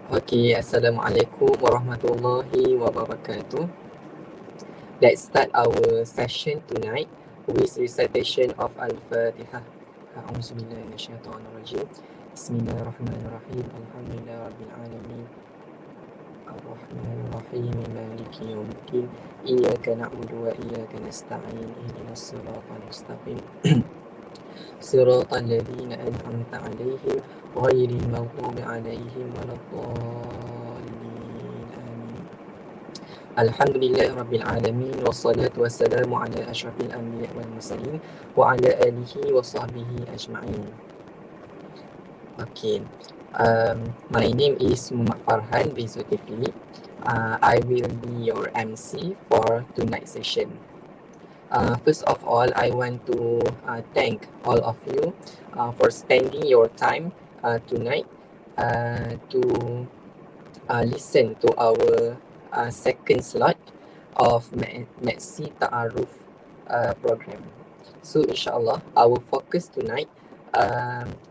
Okay, Assalamualaikum warahmatullahi wabarakatuh. Let's start our session tonight with recitation of Al-Fatihah. A'udzubillahi minasyaitonirrajim. Bismillahirrahmanirrahim. Alhamdulillahi rabbil alamin. Ar-Rahmanir-Rahim. Maliki yaumiddin. Iyyaka na'budu wa iyyaka nasta'in. Ihdinas siratal mustaqim. Siratal ladzina an'amta 'alaihim ghairil maghdubi 'alaihim waladdallin. Amin. Alhamdulillahi rabbil alamin wassalatu wassalamu ala asyrafil anbiya wal mursalin wa ala alihi wa sahbihi ajma'in. Okay. My name is Muhammad Farhan bin Zulkifli. I will be your MC for tonight's session. First of all, I want to thank all of you for spending your time tonight to listen to our second slot of Maxi Ta'aruf program. So inshallah, our focus tonight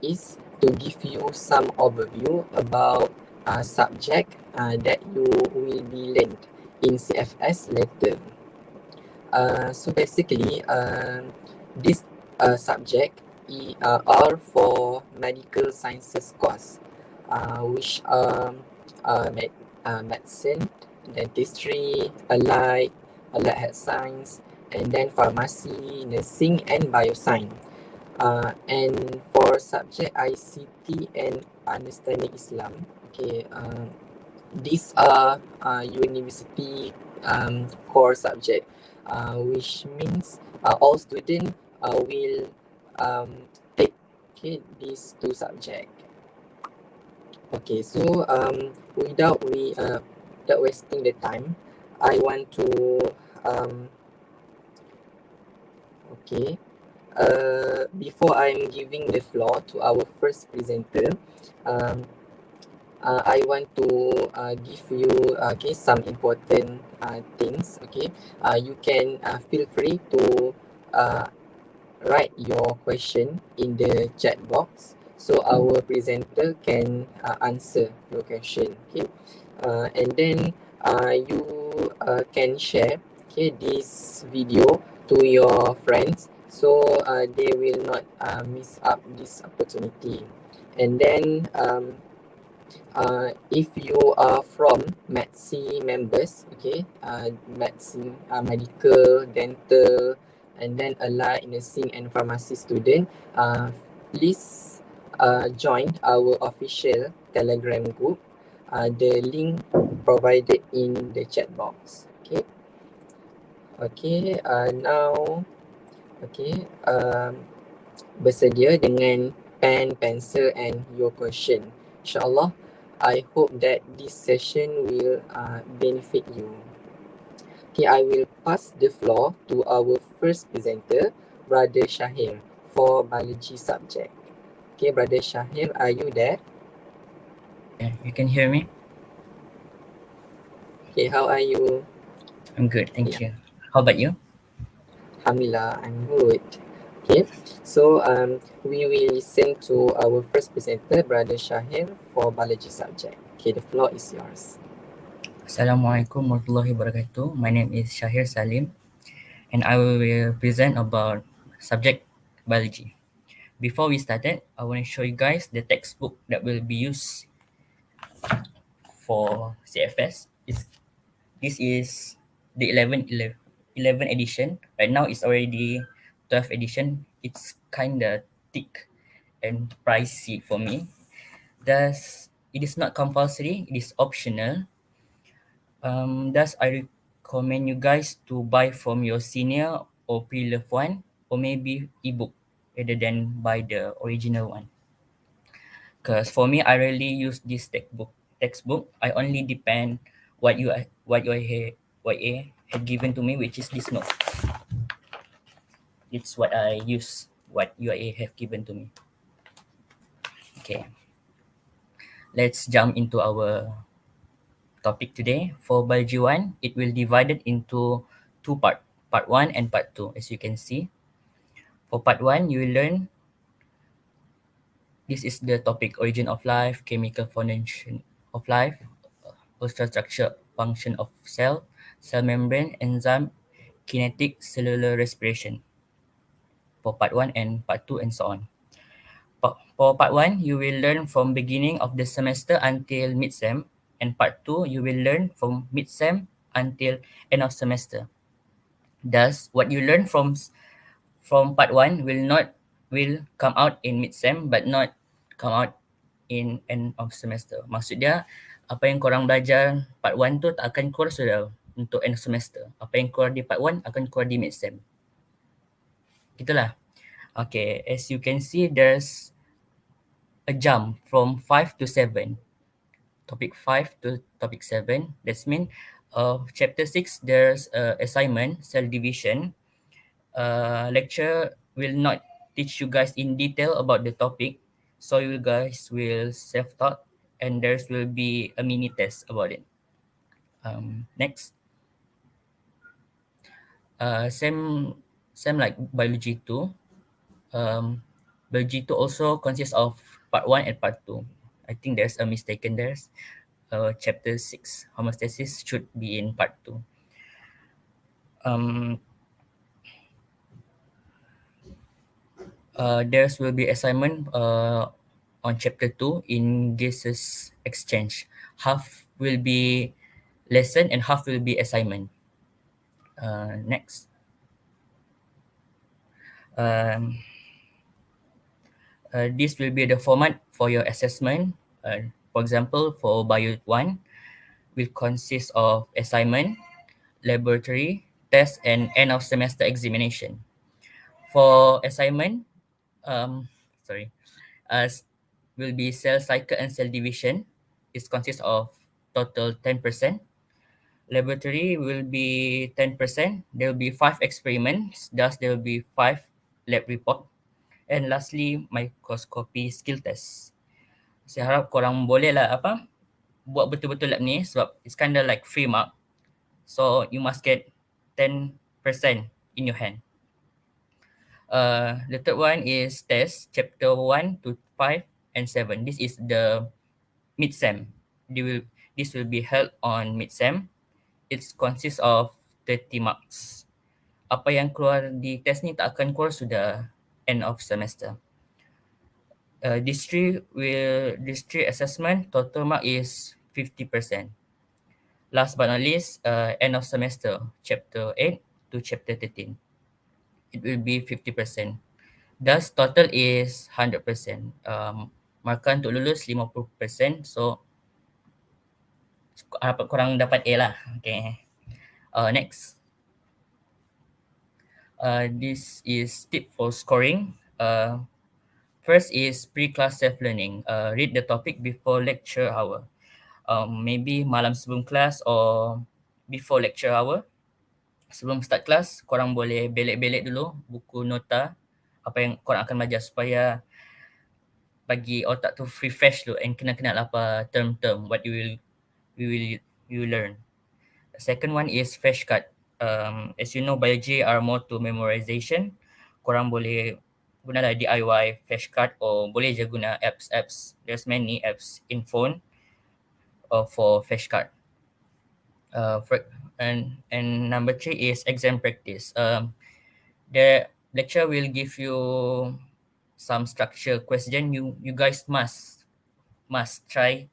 is to give you some overview about subject that you will be learned in CFS later. So basically, this subject are for medical sciences course, which medicine, dentistry, allied health science, and then pharmacy, nursing, and bioscience. And for subject ICT and understanding Islam, okay, these are university core subject, which means all students will take these two subject. Okay, so without wasting the time, I want to okay. Before I'm giving the floor to our first presenter, um, I want to give you some important things. Okay, you can feel free to write your question in the chat box, so our presenter can answer your question. Okay, and then you can share this video to your friends, so they will not miss up this opportunity. And then if you are from MATSI members, okay, MATSI medical, dental, and then allied nursing and pharmacy student, please join our official Telegram group. The link provided in the chat box. Okay. Okay. Now, okay. Bersedia dengan pen, pencil, and your question. InsyaAllah, I hope that this session will benefit you. Okay, I will pass the floor to our first presenter, Brother Shahir, for biology subject. Okay, Brother Shahir, are you there? Yeah, you can hear me? Okay, how are you? I'm good, thank Yeah. you. How about you? Alhamdulillah, I'm good. Okay, so we will listen to our first presenter, Brother Shahir, for biology subject. Okay, the floor is yours. Assalamualaikum warahmatullahi wabarakatuh. My name is Shahir Salim and I will present about subject biology. Before we started, I want to show you guys the textbook that will be used for CFS. This is the 11 edition. Right now it's already 12th edition. It's kind of thick and pricey for me. Thus, it is not compulsory, it is optional. Thus, I recommend you guys to buy from your senior or pre-loved one, or maybe ebook rather than buy the original one. Because for me, I really use this textbook. I only depend what you had given to me, which is this note. It's what I use, what UIA have given to me. Okay, let's jump into our topic today. For biology 1, it will divided into two part 1 and part 2, as you can see. For part 1, you will learn this is the topic origin of life, chemical of life, ultrastructure, function of cell, cell membrane, enzyme, kinetic, cellular respiration for part 1 and part 2 and so on. For part 1, you will learn from beginning of the semester until mid-sem, and part 2, you will learn from mid-sem until end of semester. Thus, what you learn from part 1 will come out in mid-sem but not come out in end of semester. Maksud dia, apa yang korang belajar part 1 tu tak akan keluar sudah untuk end of semester. Apa yang keluar di part 1 akan keluar di mid-sem. Gitulah. Okay, as you can see, there's a jump from 5 to 7. Topic 5 to topic 7. That's mean chapter 6, there's assignment, cell division. Lecture will not teach you guys in detail about the topic. So you guys will self-taught and there will be a mini test about it. Next. Same like biology 2. Biology 2 also consists of part 1 and part 2. I think there's a mistaken there. Chapter 6, homeostasis, should be in part 2. There will be assignment on chapter 2 in gases exchange. Half will be lesson and half will be assignment. Next. This will be the format for your assessment. For example, for Bio 1, will consist of assignment, laboratory, test, and end of semester examination. For assignment, will be cell cycle and cell division. It consists of total 10%. Laboratory will be 10%. There will be 5 experiments, thus there will be 5 lab report. And lastly, microscopy skill test. Saya harap korang boleh lah buat betul-betul lab ni sebab it's kind of like free mark. So you must get 10% in your hand. The third one is test, chapter 1 to 5 and 7. This is the mid-sem. This will be held on mid-sem. It consists of 30 marks. Apa yang keluar di test ni tak akan keluar sudah end of semester. District assessment, total mark is 50%. Last but not least, end of semester, chapter 8 to chapter 13. It will be 50%. Thus, total is 100%. Markah untuk lulus 50%. So, korang dapat A lah. Okay. Next. This is tip for scoring. First is pre-class self-learning. Read the topic before lecture hour. Maybe malam sebelum kelas or before lecture hour. Sebelum start kelas, korang boleh belek-belek dulu buku nota apa yang korang akan belajar supaya bagi otak tu refresh dulu and kenal-kenal apa term-term what you will learn. The second one is flashcard. As you know, biology are more to memorization. Korang boleh gunalah DIY flashcard or boleh je guna apps. There's many apps in phone for flashcard. And number 3 is exam practice. The lecture will give you some structure question. You guys must try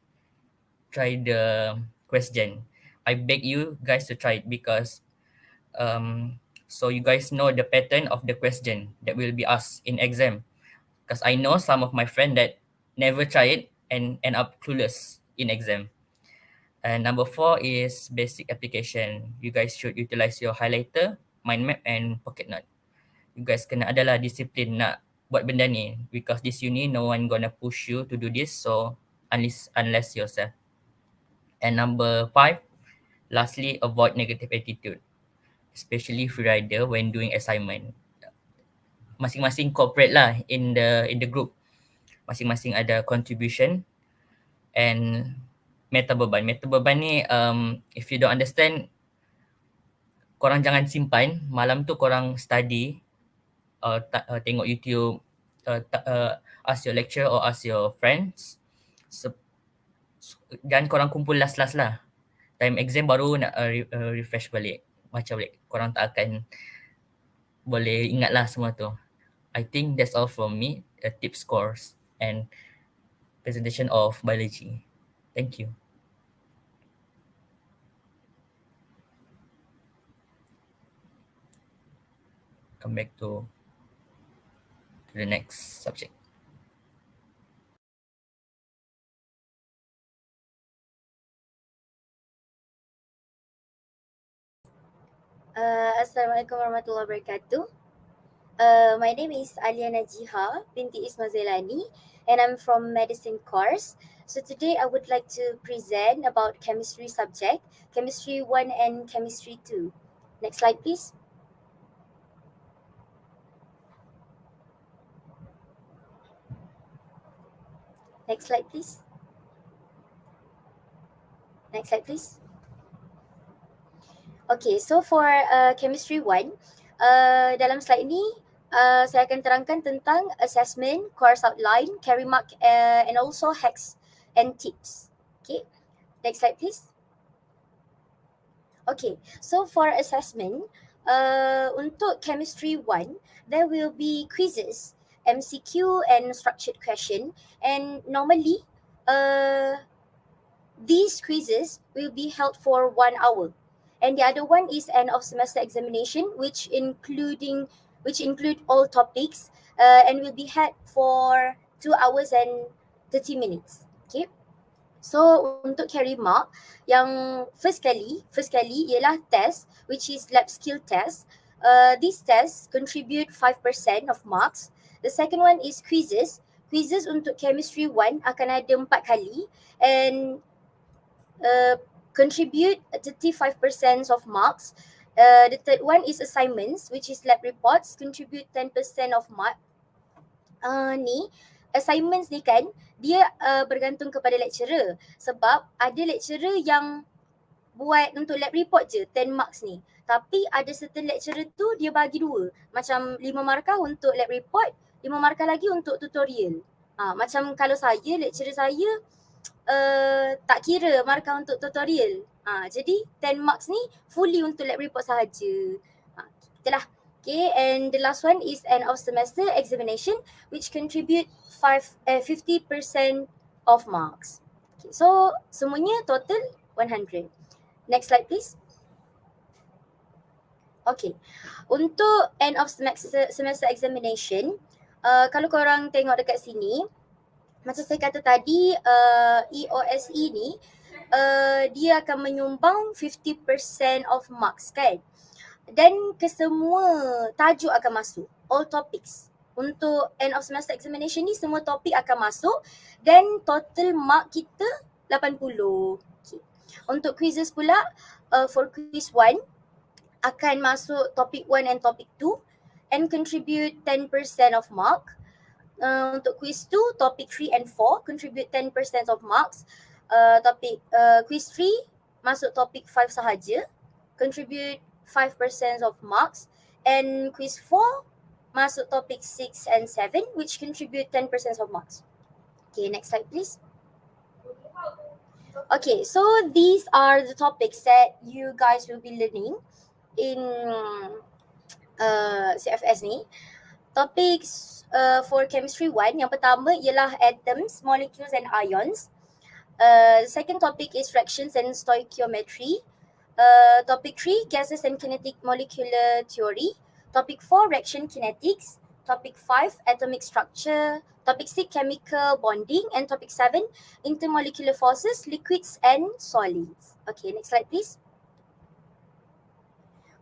the question. I beg you guys to try it because so you guys know the pattern of the question that will be asked in exam. Because I know some of my friends that never try it and end up clueless in exam. And number 4 is basic application. You guys should utilize your highlighter, mind map and pocket note. You guys kena adalah disiplin nak buat benda ni because this uni no one gonna push you to do this, so unless yourself. And number 5, lastly, avoid negative attitude, especially freerider when doing assignment. Masing-masing corporate lah in the group. Masing-masing ada contribution and meta beban. Meta beban ni if you don't understand, korang jangan simpan. Malam tu korang study, tengok YouTube, ask your lecturer or ask your friends. Jangan korang kumpul last-last lah. Time exam baru nak refresh balik. Macam balik. Korang tak akan boleh ingat lah semua tu. I think that's all from me. Tips, scores and presentation of biology. Thank you. Come back to the next subject. Assalamualaikum warahmatullahi wabarakatuh. My name is Alia Najiha binti Isma Zailani and I'm from medicine course. So today I would like to present about chemistry subject, chemistry 1 and chemistry 2. Next slide please. Next slide please. Next slide please. Okay, so for chemistry 1, dalam slide ni saya akan terangkan tentang assessment, course outline, carry mark and also hacks and tips. Okay, next slide please. Okay, so for assessment, untuk chemistry 1, there will be quizzes, MCQ and structured question, and normally these quizzes will be held for 1 hour. And the other one is end of semester examination, which include all topics and will be had for 2 hours and 30 minutes. Okay. So untuk carry mark, yang first kali ialah test, which is lab skill test. This test contribute 5% of marks. The second one is quizzes. Quizzes untuk chemistry 1 akan ada 4 kali and contribute 35% of marks. The third one is assignments, which is lab reports, contribute 10% of mark. Assignments ni kan, dia bergantung kepada lecturer. Sebab ada lecturer yang buat untuk lab report je 10 marks ni. Tapi ada certain lecturer tu dia bagi 2. Macam 5 markah untuk lab report, 5 markah lagi untuk tutorial. Macam kalau saya, lecturer saya tak kira markah untuk tutorial. Jadi 10 marks ni fully untuk lab report sahaja. Itulah. Okay, and the last one is end of semester examination, which contribute 50% of marks. Okay, so semuanya total 100. Next slide please. Okay, untuk end of semester examination, kalau korang tengok dekat sini, macam saya kata tadi, EOSE ni dia akan menyumbang 50% of marks kan. Dan kesemua tajuk akan masuk, all topics. Untuk end of semester examination ni semua topik akan masuk dan total mark kita 80. Okay. Untuk quizzes pula, for quiz 1 akan masuk topic 1 and topic 2 and contribute 10% of mark. Untuk quiz 2, topic 3 and 4 contribute 10% of marks. Quiz 3 masuk topic 5 sahaja, contribute 5% of marks. And quiz 4 masuk topic 6 and 7 which contribute 10% of marks. Okay, next slide please. Okay, so these are the topics that you guys will be learning in CFS ni. Topics for chemistry 1, yang pertama ialah atoms, molecules and ions. Second topic is fractions and stoichiometry. Topic 3, gases and kinetic molecular theory. Topic 4, reaction kinetics. Topic 5, atomic structure. Topic 6, chemical bonding. And topic 7, intermolecular forces, liquids and solids. Okay, next slide please.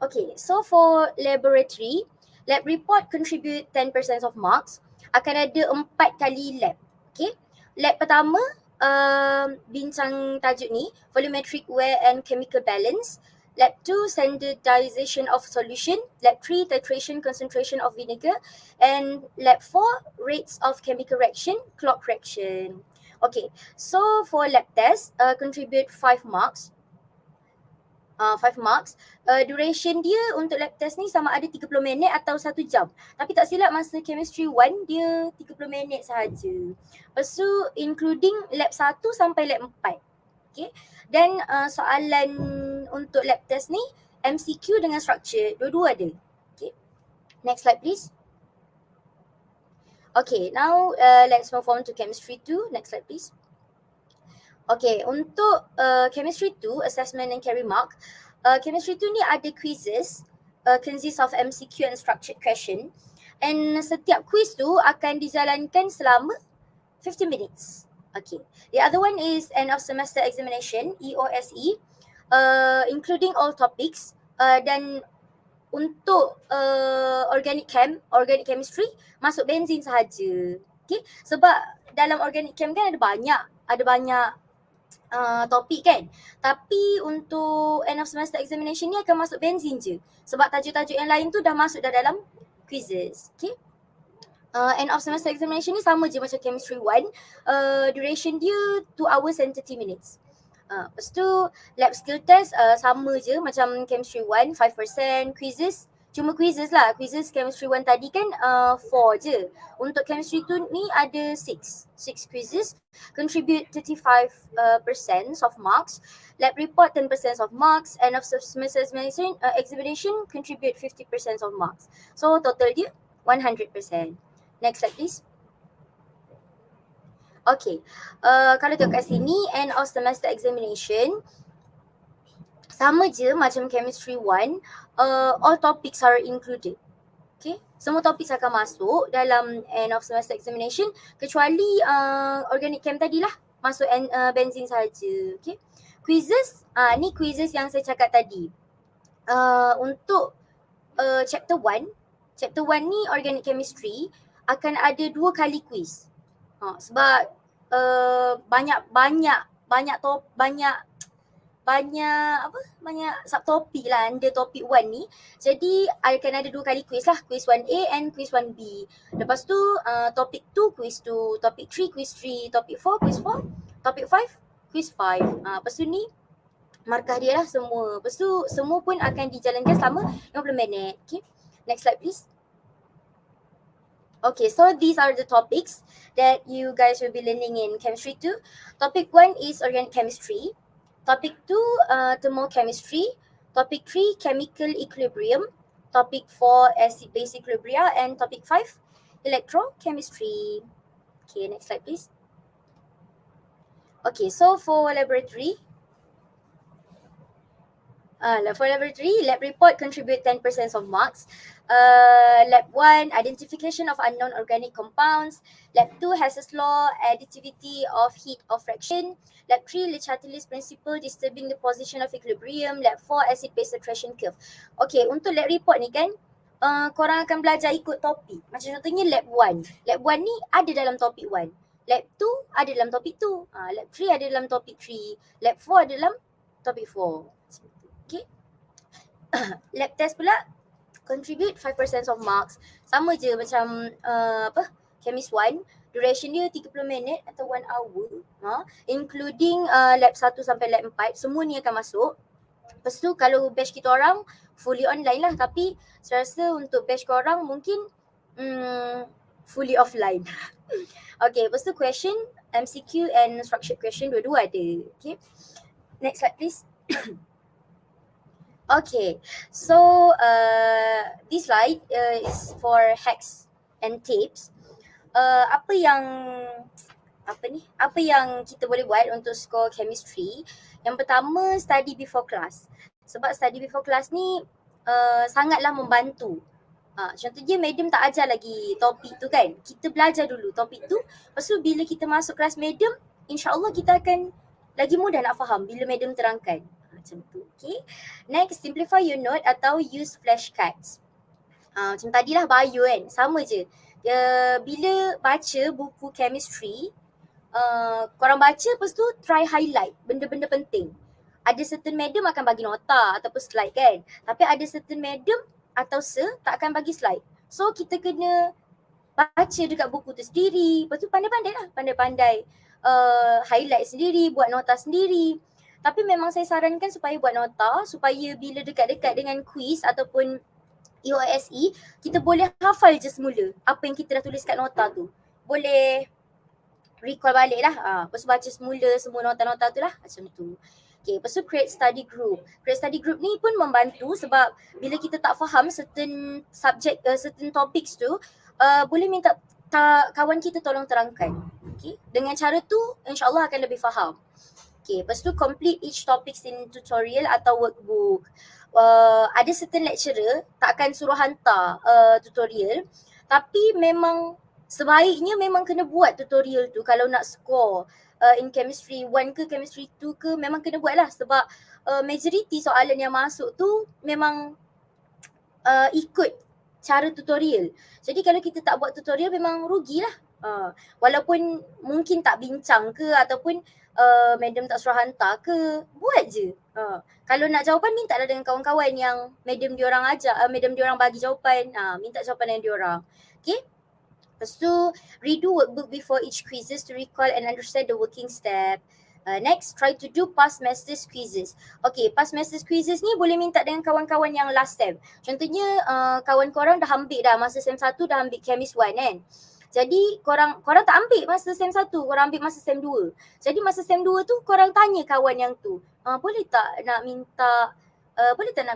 Okay, so for laboratory, lab report contribute 10% of marks. Akan ada 4 kali lab. Okay, lab pertama bincang tajuk ni, volumetric wear and chemical balance. Lab 2, standardization of solution. Lab 3, titration concentration of vinegar. And lab 4, rates of chemical reaction, clock reaction. Okay, so for lab test, contribute 5 marks. 5 marks. Duration dia untuk lab test ni sama ada 30 minit atau 1 jam. Tapi tak silap masa chemistry 1 dia 30 minit sahaja. Lepas tu including lab 1 sampai lab 4. Okay. Dan soalan untuk lab test ni MCQ dengan structure dua-dua ada. Okay. Next slide please. Okay, now let's move on to chemistry 2. Next slide please. Okay, untuk chemistry 2, assessment and carry mark. Chemistry 2 ni ada quizzes, consists of MCQ and structured question. And setiap quiz tu akan dijalankan selama 15 minutes. Okay, the other one is end of semester examination, EOSE, including all topics. Dan untuk organic chemistry masuk benzin sahaja. Okay, sebab dalam organic chem kan ada banyak topik kan. Tapi untuk end of semester examination ni akan masuk benzin je. Sebab tajuk-tajuk yang lain tu dah masuk dah dalam quizzes. Okay. End of semester examination ni sama je macam chemistry 1. Duration dia 2 hours and 30 minutes. Lepas tu lab skill test sama je macam chemistry 1, 5%. Quizzes, cuma quizzes lah. Quizzes chemistry 1 tadi kan 4 je. Untuk chemistry 2 ni ada 6 quizzes. Contribute 35% of marks. Lab report 10% of marks. End of semester examination contribute 50% of marks. So total dia 100%. Next slide please. Okay, kalau tengok kat sini end of semester examination sama je macam chemistry 1, all topics are included. Okay, semua topik akan masuk dalam end of semester examination kecuali organic chem tadilah masuk benzin saja. Okay, quizzes, ni quizzes yang saya cakap tadi. Untuk chapter 1 ni organic chemistry akan ada 2 kali quiz. Sebab banyak subtopik lah under topik 1 ni. Jadi akan ada 2 kali quiz lah, quiz 1A and quiz 1B. Lepas tu topik 2 quiz 2, topik 3 quiz 3, topik 4 quiz 4, topik 5 quiz 5. Lepas tu ni markah dia lah semua. Lepas tu semua pun akan dijalankan selama 50 minit. Okay, next slide please. Okay, so these are the topics that you guys will be learning in chemistry 2. Topic 1 is organic chemistry. Topic 2, thermochemistry. Topic 3, chemical equilibrium. Topic 4, acid-base equilibria. And topic 5, electrochemistry. Okay, next slide please. Okay, so for laboratory, lab report contribute 10% of marks. Lab 1, identification of unknown organic compounds. Lab 2, Hess's law, additivity of heat of fraction. Lab 3, Le Chatelier's principle, disturbing the position of equilibrium. Lab 4, acid-base attraction curve. Okay, untuk lab report ni kan, korang akan belajar ikut topik. Macam contohnya lab 1. Lab 1 ni ada dalam topik 1. Lab 2 ada dalam topik 2. Lab 3 ada dalam topik 3. Lab 4 ada dalam topik 4. Okay. Lab test pula contribute 5% of marks. Sama je macam Chemist 1. Duration dia 30 minit atau 1 hour. Including lab 1 sampai lab 4. Semua ni akan masuk. Lepas tu kalau batch kita orang fully online lah. Tapi saya rasa untuk batch korang mungkin fully offline. Okay, lepas tu question, MCQ and structured question dua-dua ada. Okay. Next slide please. Okay, so this slide is for hacks and tips. Apa yang kita boleh buat untuk score chemistry? Yang pertama, study before class. Sebab study before class ni sangatlah membantu. Contohnya medium tak ajar lagi topik tu kan. Kita belajar dulu topik tu. Lepas tu bila kita masuk kelas medium, insyaAllah kita akan lagi mudah nak faham bila medium terangkan. Macam tu. Okay. Next, simplify your note atau use flashcards. Macam tadilah bio kan. Sama je. Bila baca buku chemistry, korang baca lepas tu try highlight benda-benda penting. Ada certain medium akan bagi nota ataupun slide kan. Tapi ada certain medium atau tak akan bagi slide. So kita kena baca dekat buku tu sendiri. Lepas tu pandai-pandai lah. Pandai-pandai highlight sendiri, buat nota sendiri. Tapi memang saya sarankan supaya buat nota supaya bila dekat-dekat dengan quiz ataupun EOSE, kita boleh hafal je semula apa yang kita dah tulis kat nota tu. Boleh recall balik lah. Lepas tu baca semula semua nota-nota tu lah. Macam tu. Okay, lepas tu create study group. Create study group ni pun membantu sebab bila kita tak faham certain subject, certain topics tu, boleh minta kawan kita tolong terangkan. Okay, dengan cara tu insyaAllah akan lebih faham. Okay, lepas tu complete each topics in tutorial atau workbook. Ada certain lecturer tak akan suruh hantar tutorial, tapi memang sebaiknya memang kena buat tutorial tu kalau nak score in chemistry 1 ke chemistry 2 ke, memang kena buat lah sebab majority soalan yang masuk tu memang ikut cara tutorial. Jadi kalau kita tak buat tutorial memang rugilah. Walaupun mungkin tak bincang ke ataupun madam tak suruh hantar ke, buat je. Kalau nak jawapan, minta lah dengan kawan-kawan yang madam diorang ajar, madam diorang bagi jawapan, minta jawapan dengan diorang. Okay. Lepas tu, redo workbook before each quizzes to recall and understand the working step. Next, try to do past semesters quizzes. Okay, past semesters quizzes ni boleh minta dengan kawan-kawan yang last sem. Contohnya, kawan korang dah ambil dah masa sem 1 dah ambil Chemis 1 kan. Jadi korang tak ambil masa sem 1, korang ambil masa sem 2. Jadi masa sem 2 tu korang tanya kawan yang tu, boleh tak nak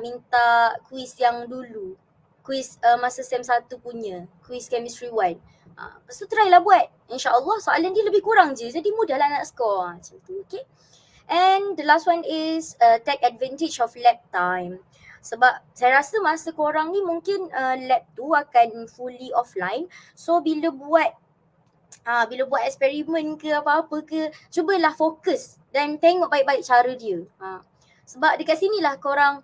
minta quiz yang dulu. Quiz masa sem 1 punya, quiz chemistry 1. Lepas tu try lah buat. InsyaAllah soalan dia lebih kurang je. Jadi mudah lah nak score. Macam tu, okay. And the last one is take advantage of lab time. Sebab saya rasa masa korang ni mungkin lab tu akan fully offline. So bila buat eksperimen ke apa-apa ke, cubalah fokus dan tengok baik-baik cara dia. Sebab dekat sinilah korang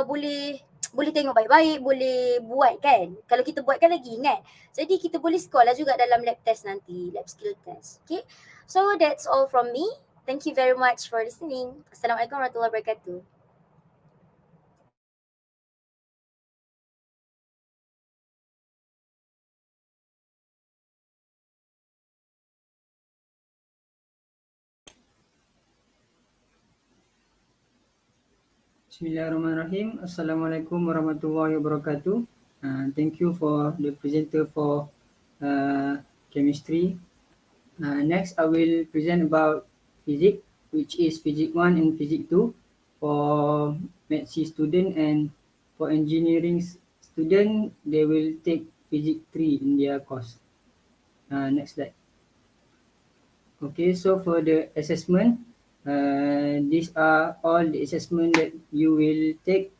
boleh tengok baik-baik, boleh buat kan. Kalau kita buat kan lagi ingat. Jadi kita boleh score lah juga dalam lab test nanti, lab skill test. Okay. So that's all from me. Thank you very much for listening. Assalamualaikum warahmatullahi wabarakatuh. Bismillahirrahmanirrahim. Assalamualaikum warahmatullahi wabarakatuh. Thank you for the presenter for chemistry. Next, I will present about physics, which is physics 1 and physics 2 for Maths student, and for engineering student, they will take physics 3 in their course. Next slide. Okay, so for the assessment, these are all the assessment that you will take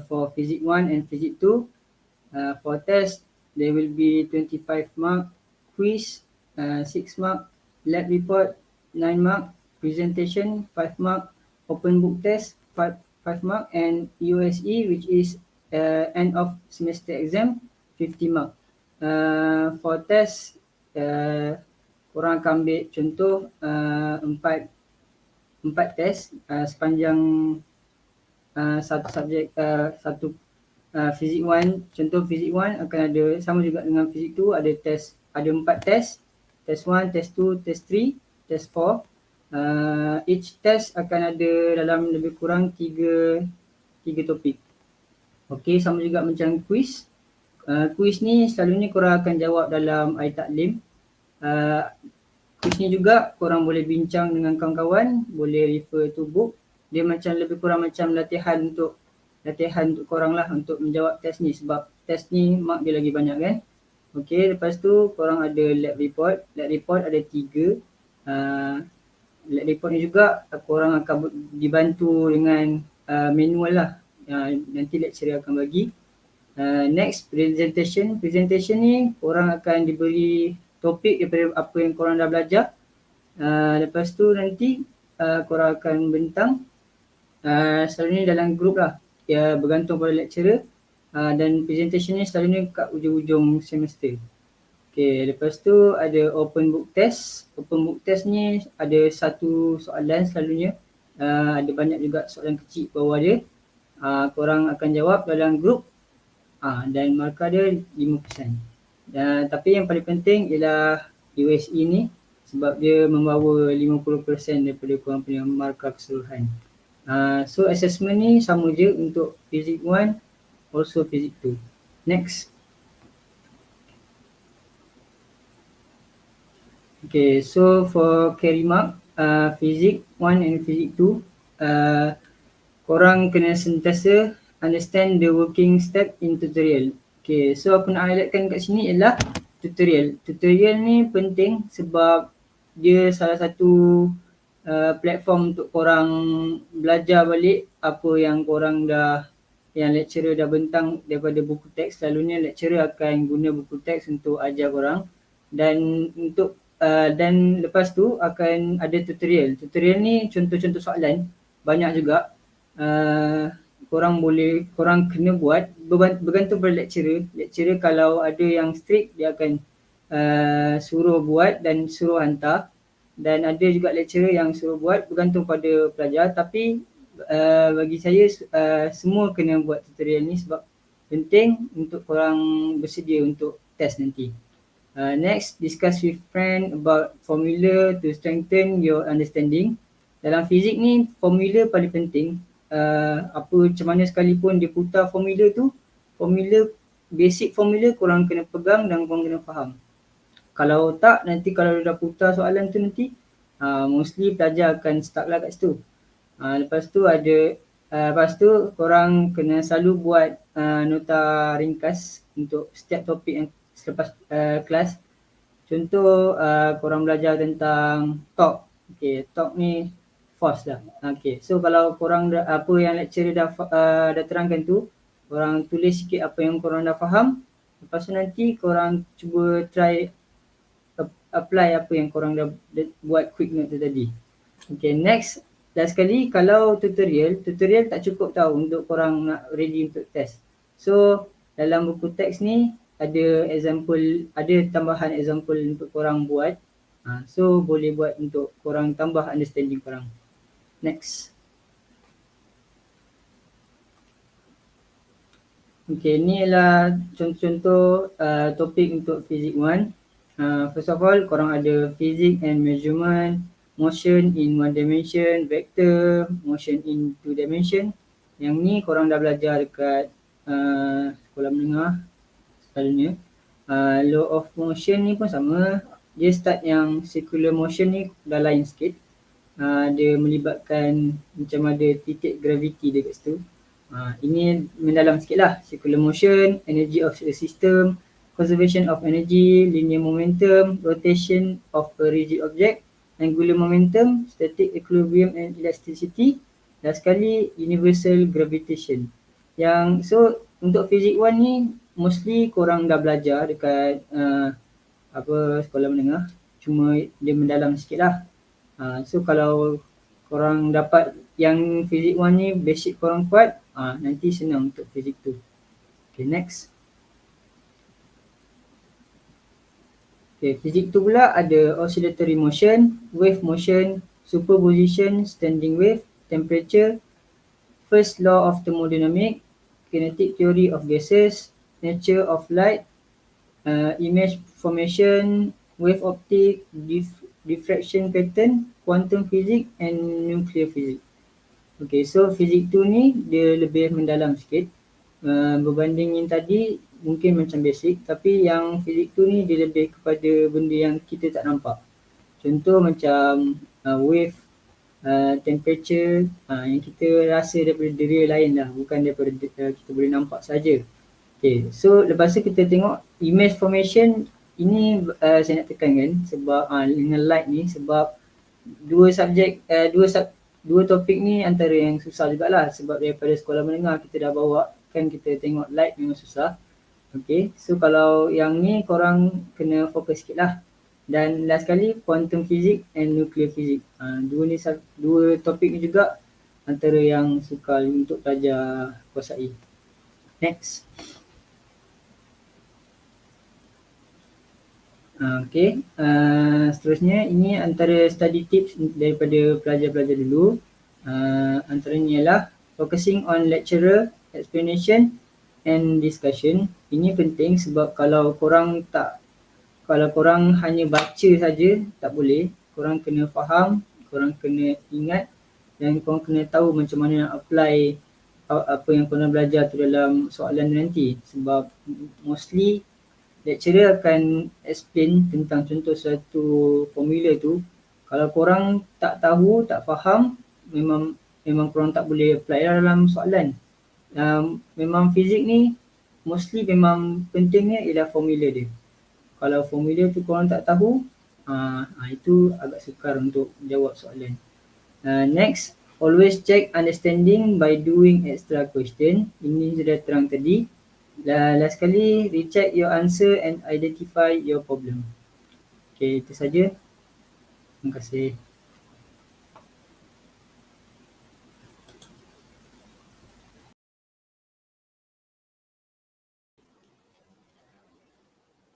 for physics 1 and physics 2. For test, there will be 25 mark, quiz 6 mark, lab report 9 mark, presentation 5 mark, open book test 5 mark, and EOSE, which is end of semester exam, 50 mark. For test, korang akan ambil contoh 4 test sepanjang satu subjek, satu physics 1. Contoh physics 1 akan ada sama juga dengan physics 2, ada 4 test. Test 1, test 2, test 3, test 4. Each test akan ada dalam lebih kurang 3 topik. Okay, sama juga macam quiz. Quiz ni selalunya korang akan jawab dalam air taklim. Quiz ni juga korang boleh bincang dengan kawan-kawan, boleh refer to book. Dia macam lebih kurang macam latihan untuk korang lah untuk menjawab test ni, sebab test ni mark dia lagi banyak kan. Okay, lepas tu korang ada lab report. Lab report ada 3. Lab report ni juga korang akan dibantu dengan manual lah. Nanti lecturer akan bagi. Next, presentation. Presentation ni korang akan diberi topik daripada apa yang korang dah belajar. Lepas tu nanti korang akan bentang. Selalunya dalam group lah. Ya, bergantung pada lecturer. Dan presentation ni selalunya kat ujung-ujung semester. Okay, lepas tu ada open book test. Open book test ni ada 1 soalan selalunya. Ada banyak juga soalan kecil bawah dia. Korang akan jawab dalam group. Dan markah dia 5%. Tapi yang paling penting ialah USE ni. sebab dia membawa 50% daripada korang punya markah keseluruhan. So assessment ni sama je untuk Physics 1, also Physics 2. Next. Okay, so for carry mark, Physics 1 and Physics 2, korang kena sentiasa understand the working step in tutorial. Okay, so aku nak highlightkan kat sini ialah tutorial. Tutorial ni penting sebab dia salah satu platform untuk korang belajar balik apa yang korang yang lecturer dah bentang daripada buku teks. Selalunya lecturer akan guna buku teks untuk ajar korang, dan dan lepas tu akan ada tutorial. Tutorial ni contoh-contoh soalan banyak juga. Korang kena buat, bergantung pada lecturer. Lecturer kalau ada yang strict, dia akan suruh buat dan suruh hantar, dan ada juga lecturer yang suruh buat, bergantung pada pelajar. Tapi bagi saya semua kena buat tutorial ni sebab penting untuk korang bersedia untuk test nanti. Next, discuss with friend about formula to strengthen your understanding. Dalam fizik ni, formula paling penting. Apa macam mana sekalipun dia putar formula tu, basic formula korang kena pegang dan korang kena faham. Kalau tak, nanti kalau dah putar soalan tu nanti, mostly pelajar akan stuck lah kat situ. Lepas tu korang kena selalu buat nota ringkas untuk setiap topik yang selepas kelas. Contoh korang belajar tentang talk. Okay, talk ni force lah. Okay, so kalau korang apa yang lecturer dah terangkan tu, korang tulis sikit apa yang korang dah faham. Lepas tu nanti korang cuba try apply apa yang korang dah buat quick note tu tadi. Okay, next. Last sekali, kalau tutorial tak cukup tahu untuk korang nak ready untuk test. So dalam buku teks ni ada tambahan example untuk korang buat. So boleh buat untuk korang tambah understanding korang. Next. Okay, ni ialah contoh-contoh topik untuk Physics 1. First of all, korang ada Physics and Measurement, Motion in 1 dimension, Vector, Motion in 2 dimension. Yang ni korang dah belajar dekat sekolah menengah selalunya. Law of motion ni pun sama. Dia start yang circular motion ni dah lain sikit. Dia melibatkan macam ada titik gravity dekat situ. Ini mendalam sikit lah. Circular motion, energy of the system, conservation of energy, linear momentum, rotation of a rigid object, angular momentum, static equilibrium and elasticity. Dan sekali universal gravitation. So untuk Physics 1 ni mostly korang dah belajar dekat sekolah menengah. Cuma dia mendalam sikit lah. So kalau korang dapat yang Physics 1 ni basic korang kuat, nanti senang untuk Physics 2. Okay, next. Okay, Physics 2 pula ada oscillatory motion, wave motion, superposition, standing wave, temperature, first law of thermodynamics, kinetic theory of gases, nature of light, image formation, wave optics, diffraction pattern, quantum physics and nuclear physics. Okay, so Physics 2 ni dia lebih mendalam sikit. Berbanding yang tadi mungkin macam basic, tapi yang Physics 2 ni dia lebih kepada benda yang kita tak nampak. Contoh macam wave, temperature, yang kita rasa daripada diri lain lah, bukan daripada kita boleh nampak saja. Okay, so lepas tu kita tengok image formation. Ini saya nak tekankan sebab dengan light ni, sebab dua topik ni antara yang susah jugalah, sebab daripada sekolah menengah kita dah bawa kan, kita tengok light memang susah. Okay, so kalau yang ni korang kena fokus sikit lah. Dan last kali quantum physics and nuclear physics. Dua topik ni juga antara yang sukar untuk pelajar kuasai. Next. Okay, seterusnya ini antara study tips daripada pelajar-pelajar dulu. Antaranya ialah focusing on lecturer, explanation and discussion. Ini penting sebab kalau korang Kalau korang hanya baca saja tak boleh. Korang kena faham, korang kena ingat dan korang kena tahu macam mana nak apply apa yang korang belajar tu dalam soalan nanti. Sebab mostly lecturer akan explain tentang contoh satu formula tu. Kalau korang tak tahu, tak faham, memang korang tak boleh apply dalam soalan. Memang fizik ni mostly memang pentingnya ialah formula dia. Kalau formula tu korang tak tahu, itu agak sukar untuk jawab soalan. Next, always check understanding by doing extra question. Ini sudah terang tadi. Last sekali, recheck your answer and identify your problem. Okay, itu saja. Terima kasih.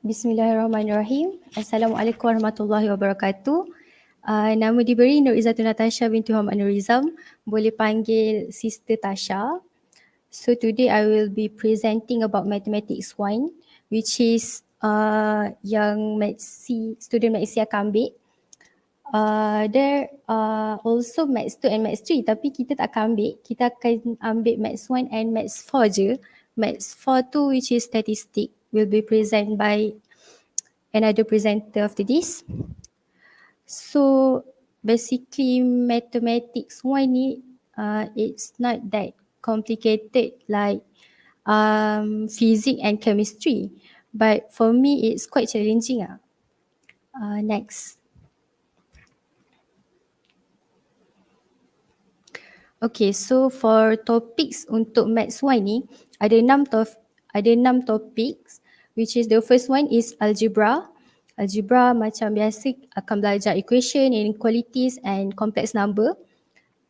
Bismillahirrahmanirrahim. Assalamualaikum warahmatullahi wabarakatuh. Nama diberi Nur Izzatun Natasha binti Muhammad Nurizam. Boleh panggil Sister Tasha. So today I will be presenting about Mathematics 1, which is yang student Maths C akan ambil. There are also Maths 2 and Maths 3, tapi kita tak akan ambil. Kita akan ambil Maths 1 and Maths 4 je. Maths 4 tu, which is Statistics, will be presented by another presenter after this. So basically Mathematics 1 ni it's not that complicated like physics and chemistry, but for me it's quite challenging. Next. Okay, so for topics untuk Maths 1 ni ada 6 topics, which is the first one is algebra. Algebra macam biasa akan belajar equation, inequalities and complex number.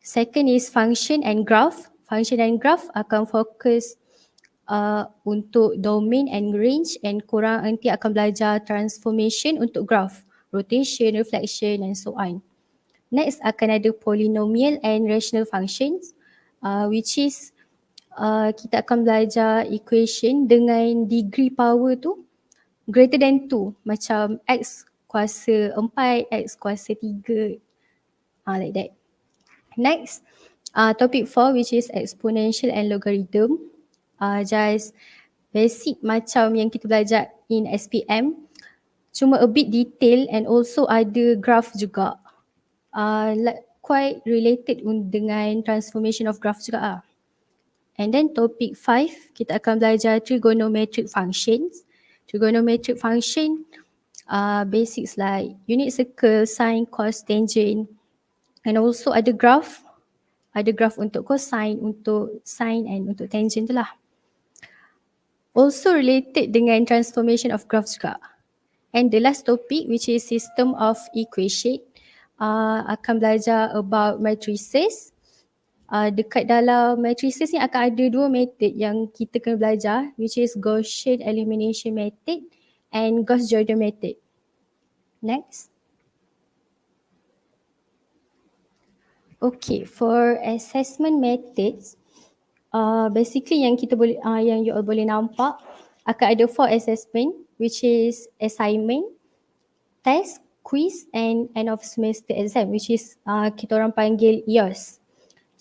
Second is function and graph. Function and graph akan fokus untuk domain and range, and korang nanti akan belajar transformation untuk graph, rotation, reflection and so on. Next akan ada polynomial and rational functions, which is kita akan belajar equation dengan degree power tu greater than 2, macam x kuasa 4, x kuasa 3, like that. Next, topic 4, which is exponential and logarithm. Just basic macam yang kita belajar in SPM, cuma a bit detail and also ada graph juga. Quite related dengan transformation of graph juga. And then topic 5, kita akan belajar trigonometric functions. Trigonometric function, basics like unit circle, sine, cos, tangent, and also ada graph. Ada graph untuk cosine, untuk sine and untuk tangent tu lah. Also related dengan transformation of graph juga. And the last topic, which is system of equation, akan belajar about matrices. Dekat dalam matrices ni akan ada 2 method yang kita kena belajar, which is Gaussian elimination method and Gauss-Jordan method. Next. Okay, for assessment methods, basically yang kita boleh, yang you all boleh nampak, akan ada 4 assessment, which is assignment, test, quiz and end of semester exam, which is kita orang panggil EOS.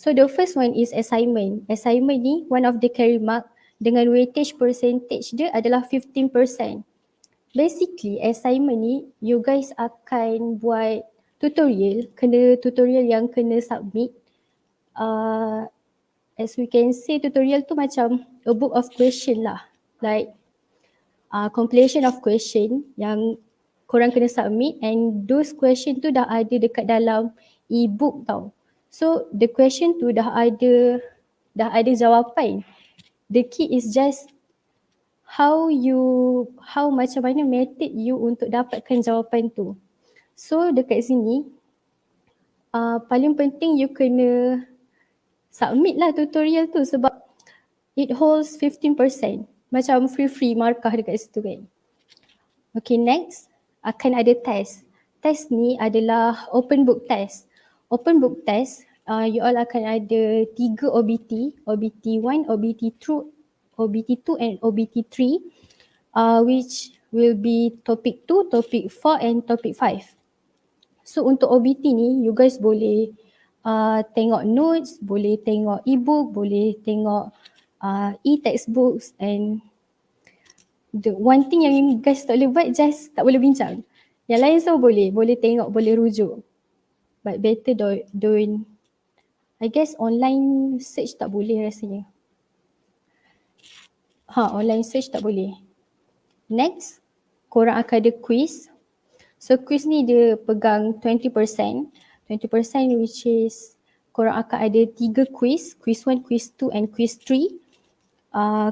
So the first one is assignment. Assignment ni one of the carry mark dengan weightage percentage dia adalah 15%. Basically assignment ni you guys akan buat tutorial, tutorial yang kena submit. As we can see, tutorial tu macam a book of question lah, like compilation of question yang korang kena submit, and those question tu dah ada dekat dalam e-book tau. So the question tu dah ada jawapan. The key is just how macam mana method you untuk dapatkan jawapan tu. So dekat sini paling penting you kena submit lah tutorial tu, sebab it holds 15%. Macam free markah dekat situ kan. Okay, next akan ada test. Test ni adalah open book test. Open book test, you all akan ada 3 OBT, OBT 1, OBT 2 and OBT 3, which will be topic 2, topic 4 and topic 5. So untuk OBT ni, you guys boleh tengok notes, boleh tengok e-book, boleh tengok e-textbooks, and the one thing yang you guys tak boleh buat, just tak boleh bincang. Yang lain semua boleh tengok, boleh rujuk. But better don't I guess online search tak boleh rasanya. Online search tak boleh. Next, korang akan ada quiz. So quiz ni dia pegang 20%. 20% which is korang akan ada 3 quiz. Quiz 1, quiz 2 and quiz 3.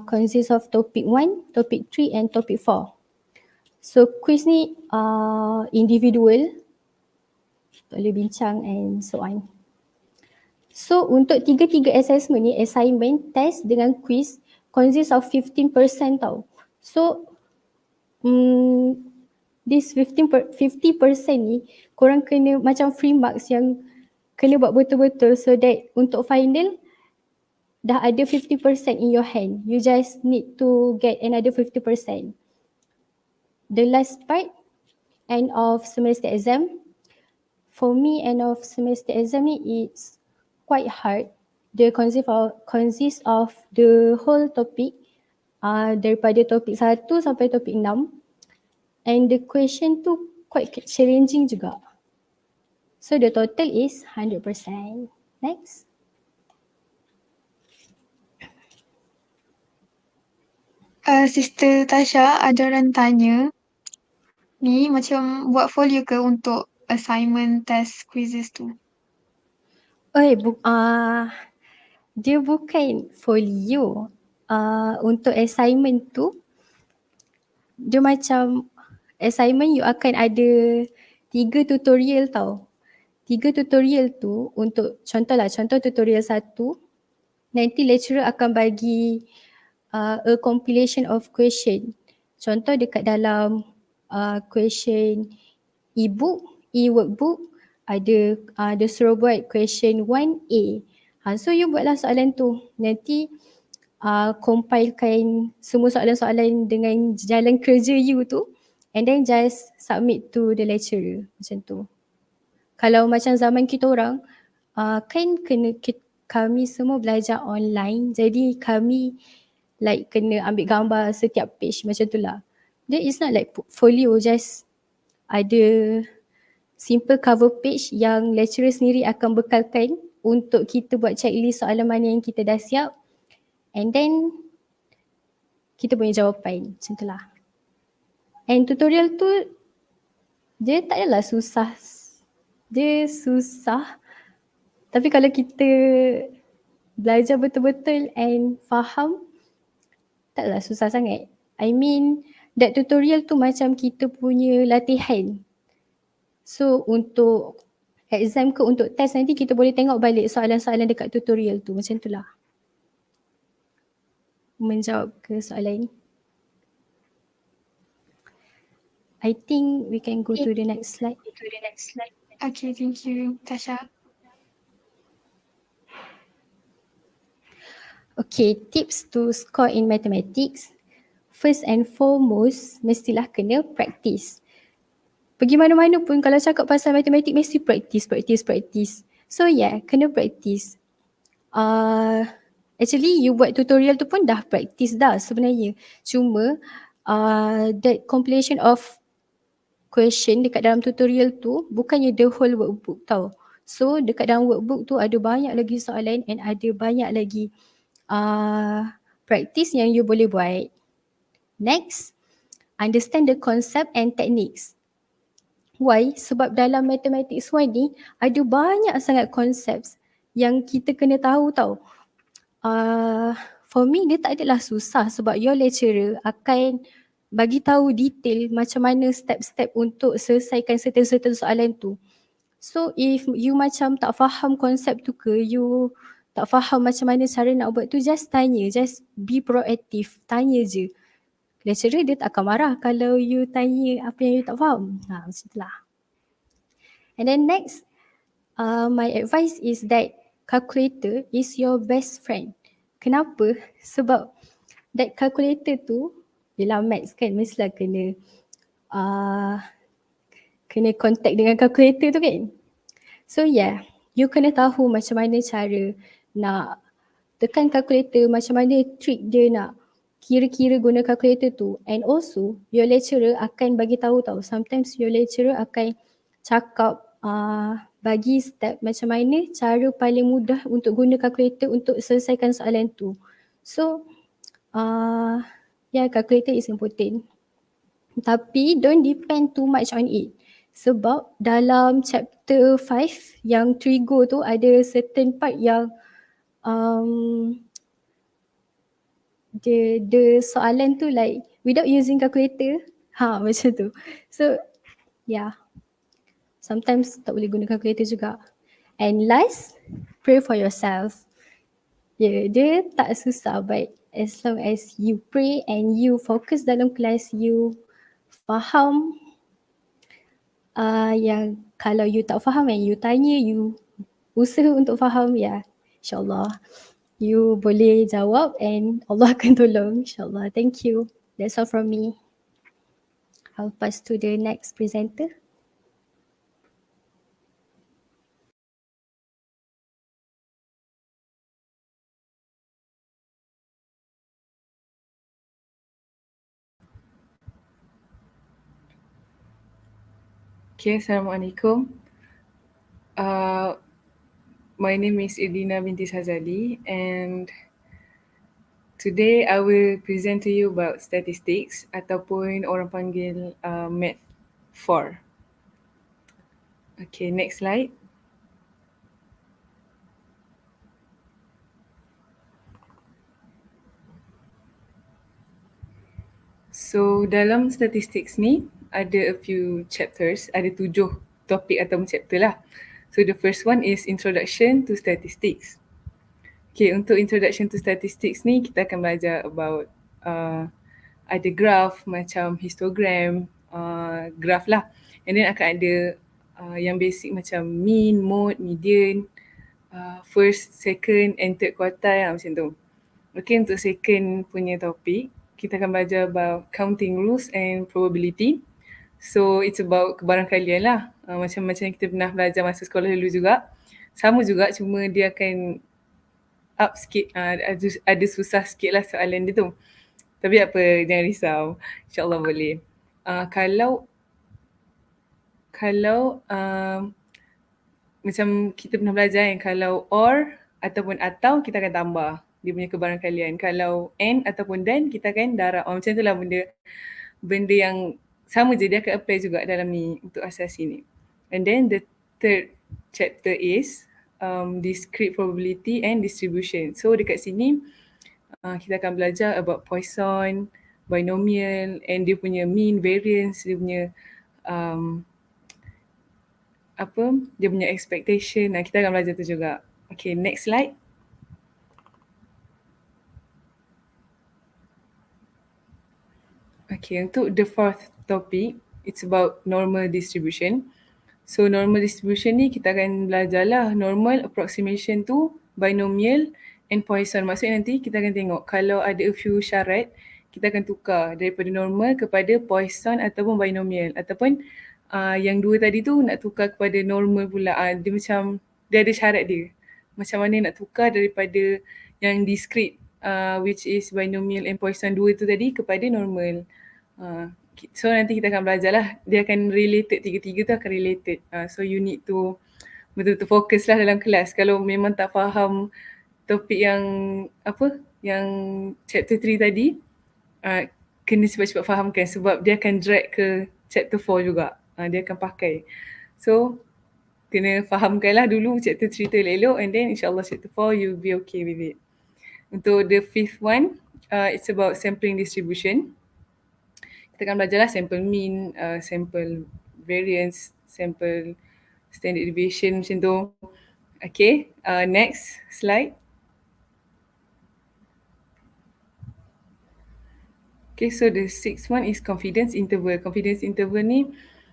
Consists of topic 1, topic 3 and topic 4. So quiz ni individual, tak boleh bincang and so on. So untuk tiga-tiga assessment ni, assignment, test dengan quiz consists of 15% tau. So this 50% ni korang kena macam free marks yang kena buat betul-betul so that untuk final dah ada 50% in your hand. You just need to get another 50%. The last part, end of semester exam. For me, end of semester exam ni it's quite hard. Dia consists of the whole topic daripada topik 1 sampai topik 6. And the question tu quite challenging juga. So the total is 100%. Next. Sister Tasha, ada orang tanya, ni macam buat folio ke untuk assignment, test, quizzes tu? Dia bukan folio. Untuk assignment tu, dia macam assignment you akan ada 3 tutorial tau. 3 tutorial tu untuk contoh tutorial 1, nanti lecturer akan bagi a compilation of question. Contoh dekat dalam question e-book, e-workbook, ada suruh buat question 1A. So you buatlah soalan tu. Nanti compilekan semua soalan-soalan dengan jalan kerja you tu and then just submit to the lecturer macam tu. Kalau macam zaman kita orang, kan kami semua belajar online, jadi kami like kena ambil gambar setiap page macam tu lah. Then it's not like portfolio, just ada simple cover page yang lecturer sendiri akan bekalkan untuk kita buat checklist soalan mana yang kita dah siap and then kita punya jawapan macam tu lah. And tutorial tu dia tak adalah susah. Dia susah. Tapi kalau kita belajar betul-betul and faham, taklah susah sangat. I mean, that tutorial tu macam kita punya latihan. So untuk exam ke untuk test nanti kita boleh tengok balik soalan-soalan dekat tutorial tu. Macam tu lah. Menjawab ke soalan ni. I think we can go to the next slide. Okay, thank you, Tasha. Okay, tips to score in mathematics. First and foremost, mestilah kena practice. Pergi mana-mana pun kalau cakap pasal matematik mesti practice. So yeah, kena practice. Actually you buat tutorial tu pun dah practice dah sebenarnya. Cuma that compilation of question dekat dalam tutorial tu bukannya the whole workbook tau. So dekat dalam workbook tu ada banyak lagi soalan and ada banyak lagi practice yang you boleh buat. Next, understand the concept and techniques. Why? Sebab dalam mathematics 1 ni ada banyak sangat concepts yang kita kena tahu tau. For me dia tak adalah susah sebab your lecturer akan bagi tahu detail macam mana step-step untuk selesaikan certain soalan tu. So if you macam tak faham konsep tu ke, you tak faham macam mana cara nak buat tu, just tanya, just be proactive, tanya je. Lecturer dia tak akan marah kalau you tanya apa yang you tak faham. Macam tu lah. And then next, my advice is that calculator is your best friend. Kenapa? Sebab that calculator tu yelah maths kan mestilah kena contact dengan calculator tu kan. So yeah, you kena tahu macam mana cara nak tekan calculator, macam mana trick dia nak kira-kira guna calculator tu. And also your lecturer akan bagi tahu tau, sometimes your lecturer akan cakap bagi step macam mana cara paling mudah untuk guna calculator untuk selesaikan soalan tu. So yeah, calculator is important. Tapi don't depend too much on it. Sebab dalam chapter 5 yang trigo tu ada certain part yang the soalan tu like without using calculator, macam tu. So yeah, sometimes tak boleh guna calculator juga. And last, pray for yourself. Dia tak susah, but as long as you pray and you fokus dalam kelas, you faham yang kalau you tak faham and you tanya, you usaha untuk faham, ya insyaAllah you boleh jawab and Allah akan tolong insyaAllah. Thank you. That's all from me. I'll pass to the next presenter. Okay, Assalamualaikum. My name is Irdina binti Sazali, and today I will present to you about statistics ataupun orang panggil Math 4. Okay, next slide. So dalam statistics ni ada a few chapters, ada 7 topik atau chapter lah. So the first one is Introduction to Statistics. Okay, untuk Introduction to Statistics ni kita akan belajar about ada graph macam histogram, graph lah. And then akan ada yang basic macam mean, mode, median, first, second and third quartile macam tu. Okay, untuk second punya topik, kita akan belajar about counting rules and probability. So it's about kebarangkalian lah. Macam-macam yang kita pernah belajar masa sekolah dulu juga. Sama juga, cuma dia akan up sikit, ada susah sikit lah soalan dia tu. Tapi apa, jangan risau. InsyaAllah boleh. Kalau macam kita pernah belajar yang kalau or ataupun atau kita akan tambah dia punya kebarangkalian. Kalau and ataupun dan kita akan darab. Macam tu lah benda yang sama je, dia akan apply juga dalam ni untuk asasi ni. And then the third chapter is discrete probability and distribution. So dekat sini kita akan belajar about Poisson, binomial and dia punya mean, variance, dia punya dia punya expectation. Kita akan belajar tu juga. Okay, next slide. Okay, untuk the fourth topic, it's about normal distribution. So normal distribution ni kita akan belajar lah normal approximation to binomial and Poisson. Maksudnya nanti kita akan tengok kalau ada a few syarat, kita akan tukar daripada normal kepada Poisson ataupun binomial. Ataupun yang dua tadi tu nak tukar kepada normal pula. Dia macam, dia ada syarat dia. Macam mana nak tukar daripada yang discrete which is binomial and Poisson dua tu tadi kepada normal. So nanti kita akan belajar lah. Dia akan related, tiga-tiga tu akan related. So you need to betul-betul fokus lah dalam kelas. Kalau memang tak faham topik yang yang chapter 3 tadi, kena cepat-cepat fahamkan sebab dia akan drag ke chapter 4 juga. Dia akan pakai. So kena fahamkan lah dulu chapter 3 tu elok and then insyaAllah chapter 4 you'll be okay with it. Untuk the fifth one, it's about sampling distribution. Kita akan belajar lah sample mean, sample variance, sample standard deviation macam tu. Okay, next slide. Okay, so the sixth one is confidence interval. Confidence interval ni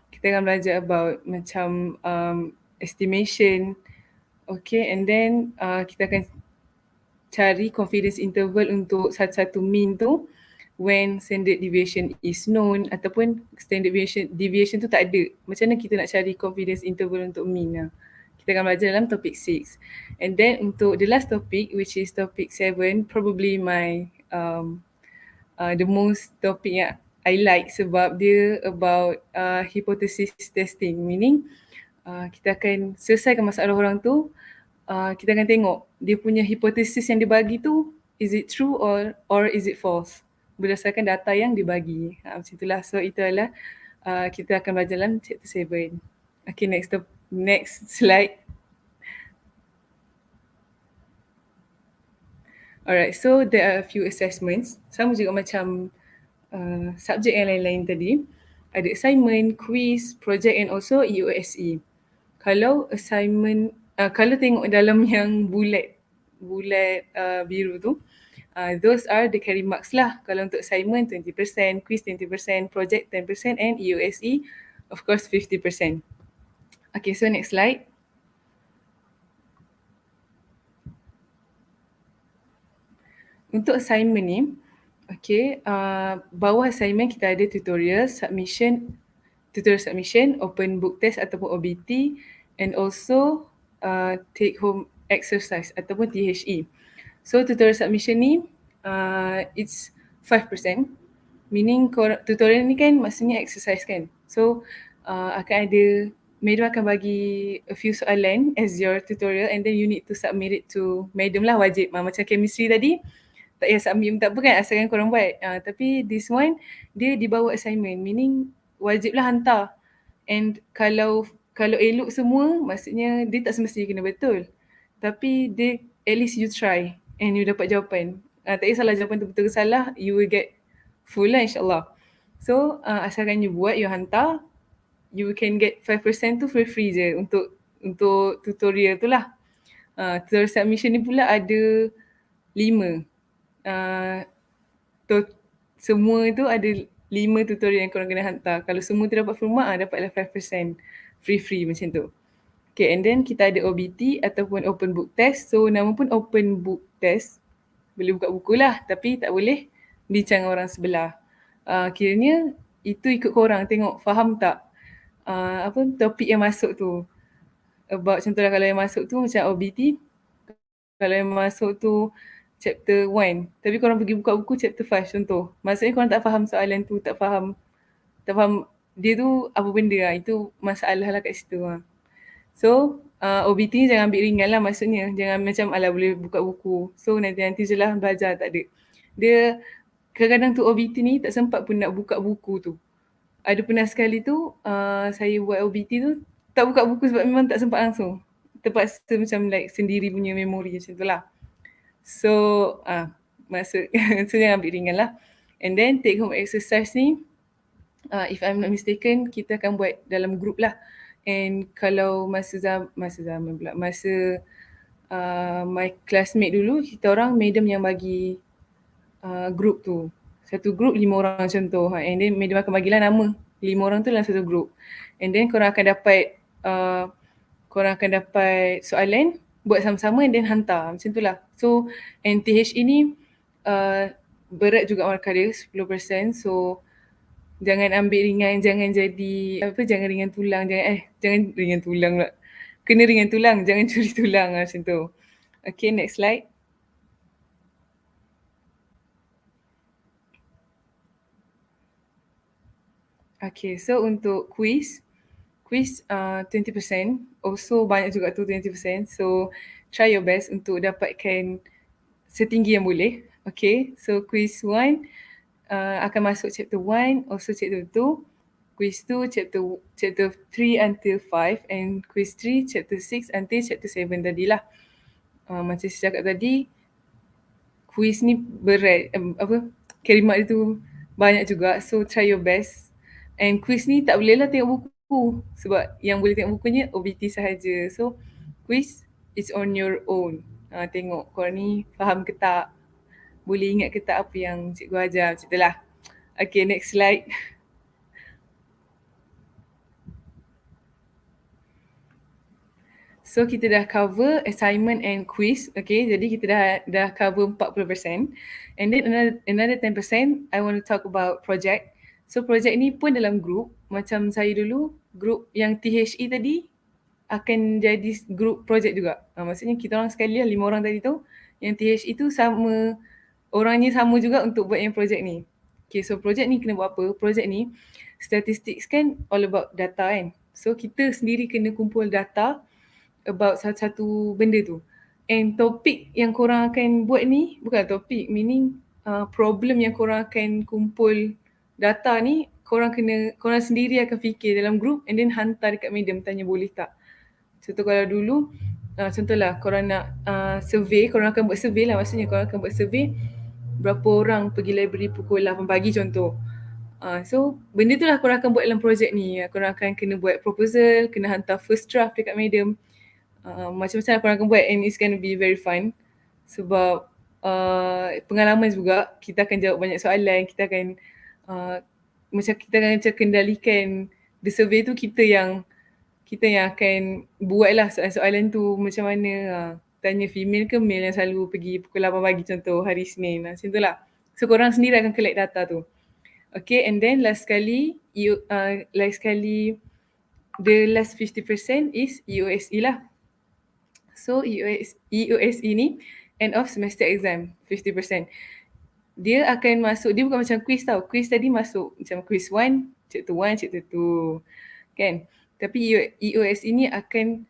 kita akan belajar about macam estimation. Okay, and then kita akan cari confidence interval untuk satu-satu mean tu when standard deviation is known ataupun standard deviation tu tak ada. Macam mana kita nak cari confidence interval untuk mean lah. Kita akan belajar dalam topik 6. And then untuk the last topic, which is topic 7, probably my the most topic yang I like sebab dia about hypothesis testing, meaning kita akan selesaikan masalah orang tu, kita akan tengok dia punya hipotesis yang dia bagi tu, is it true or is it false berdasarkan data yang dibagi. Macam itulah. So itu adalah kita akan belajar dalam chapter 7. Okay, next slide. Alright, so there are a few assessments. Sama juga macam subjek yang lain-lain tadi. Ada assignment, quiz, project and also EOSE. Kalau assignment, kalau tengok dalam yang bulat biru tu, those are the carry marks lah. Kalau untuk assignment 20%, quiz 20%, project 10% and EOSE of course 50%. Okay, so next slide. Untuk assignment ni, okay, bawah assignment kita ada tutorial submission, open book test ataupun OBT and also take home exercise ataupun THE. So tutorial submission ni it's 5%, meaning tutorial ni kan maksudnya exercise kan. So akan ada, madam akan bagi a few soalan as your tutorial and then you need to submit it to madam lah, wajib. Macam chemistry tadi, tak payah submit tak apa kan, asalkan korang buat. Tapi this one, dia dibawa assignment, meaning wajiblah hantar. And kalau elok semua, maksudnya dia tak semestinya kena betul. Tapi dia, at least you try and you dapat jawapan. Tak kisahlah jawapan tu betul ke salah, you will get full lah insyaAllah. So asalkan you buat, you hantar, you can get 5% tu free je untuk tutorial tu lah. Tutorial submission ni pula ada 5. Semua tu ada 5 tutorial yang korang kena hantar. Kalau semua tu dapat full mark, dapatlah 5% free macam tu. Okay, and then kita ada OBT ataupun open book test. So nama pun open book test, boleh buka buku lah tapi tak boleh bincang orang sebelah. Kiranya itu ikut korang, tengok faham tak topik yang masuk tu. About contohlah kalau yang masuk tu macam OBT, kalau yang masuk tu chapter 1, tapi korang pergi buka buku chapter 5 contoh. Maksudnya korang tak faham soalan tu, tak faham dia tu apa benda lah. Itu masalah lah kat situ lah. So OBT ni jangan ambil ringan lah, maksudnya jangan macam alah boleh buka buku, so nanti je lah belajar, tak ada. Dia kadang-kadang tu OBT ni tak sempat pun nak buka buku tu. Ada pernah sekali tu saya buat OBT tu tak buka buku sebab memang tak sempat langsung. Terpaksa macam like sendiri punya memori macam tu lah. So so jangan ambil ringan lah. And then take home exercise ni, if I'm not mistaken, kita akan buat dalam group lah. And kalau masa my classmate dulu, kita orang madam yang bagi group tu. Satu group 5 orang contoh. And then madam akan bagilah nama 5 orang tu dalam satu group. And then korang akan dapat soalan, buat sama-sama and then hantar. Macam tu lah. So NTH ini berat juga markah dia 10%. So jangan ambil ringan, jangan ringan tulang, jangan ringan tulang pula. Kena ringan tulang, jangan curi tulang lah macam tu. Okay, next slide. Okay, so untuk quiz 20%, also banyak juga tu 20%. So try your best untuk dapatkan setinggi yang boleh. Okay, so quiz 1 akan masuk chapter 1, also chapter 2. Quiz 2 chapter 3 until 5 and quiz 3 chapter 6 until chapter 7 tadilah. Macam saya cakap tadi, quiz ni berat, carry mark dia tu banyak juga, so try your best. And quiz ni tak bolehlah tengok buku sebab yang boleh tengok bukunya OBT sahaja. So quiz it's on your own. Tengok korang ni faham ke tak, boleh ingat ke tak apa yang cikgu ajar, macam itulah. Okay, next slide. So kita dah cover assignment and quiz. Okay, jadi kita dah cover 40%. And then another 10% I want to talk about project. So project ni pun dalam group. Macam saya dulu, group yang THE tadi akan jadi group project juga. Maksudnya kita orang sekali lah 5 orang tadi tu, yang THE tu sama, orangnya sama juga untuk buat yang project ni. Okay, so project ni kena buat apa? Project ni, statistics kan all about data kan. So kita sendiri kena kumpul data about satu-satu benda tu. And topik yang korang akan buat ni, bukan topik, meaning problem yang korang akan kumpul data ni, korang sendiri akan fikir dalam group and then hantar dekat Medium, tanya boleh tak. Contoh kalau dulu, contohlah korang nak survey, korang akan buat survey lah, maksudnya korang akan buat survey berapa orang pergi library pukul 8 pagi contoh. So benda tu lah korang akan buat dalam projek ni. Korang akan kena buat proposal, kena hantar first draft dekat Medium. Macam-macam korang akan buat and it's going to be very fun. Sebab pengalaman juga, kita akan jawab banyak soalan, kita akan macam kendalikan the survey tu, kita yang akan buat lah soalan-soalan tu macam mana. Tanya female ke male yang selalu pergi pukul 8 pagi contoh hari Isnin. Macam tu lah. So korang sendiri akan collect data tu. Okay, and then last sekali, the last 50% is EOSE lah. So EOSE ni end of semester exam 50%. Dia akan masuk, dia bukan macam quiz tau. Quiz tadi masuk macam quiz 1, chapter 1, chapter 2 kan. Tapi EOSE ni akan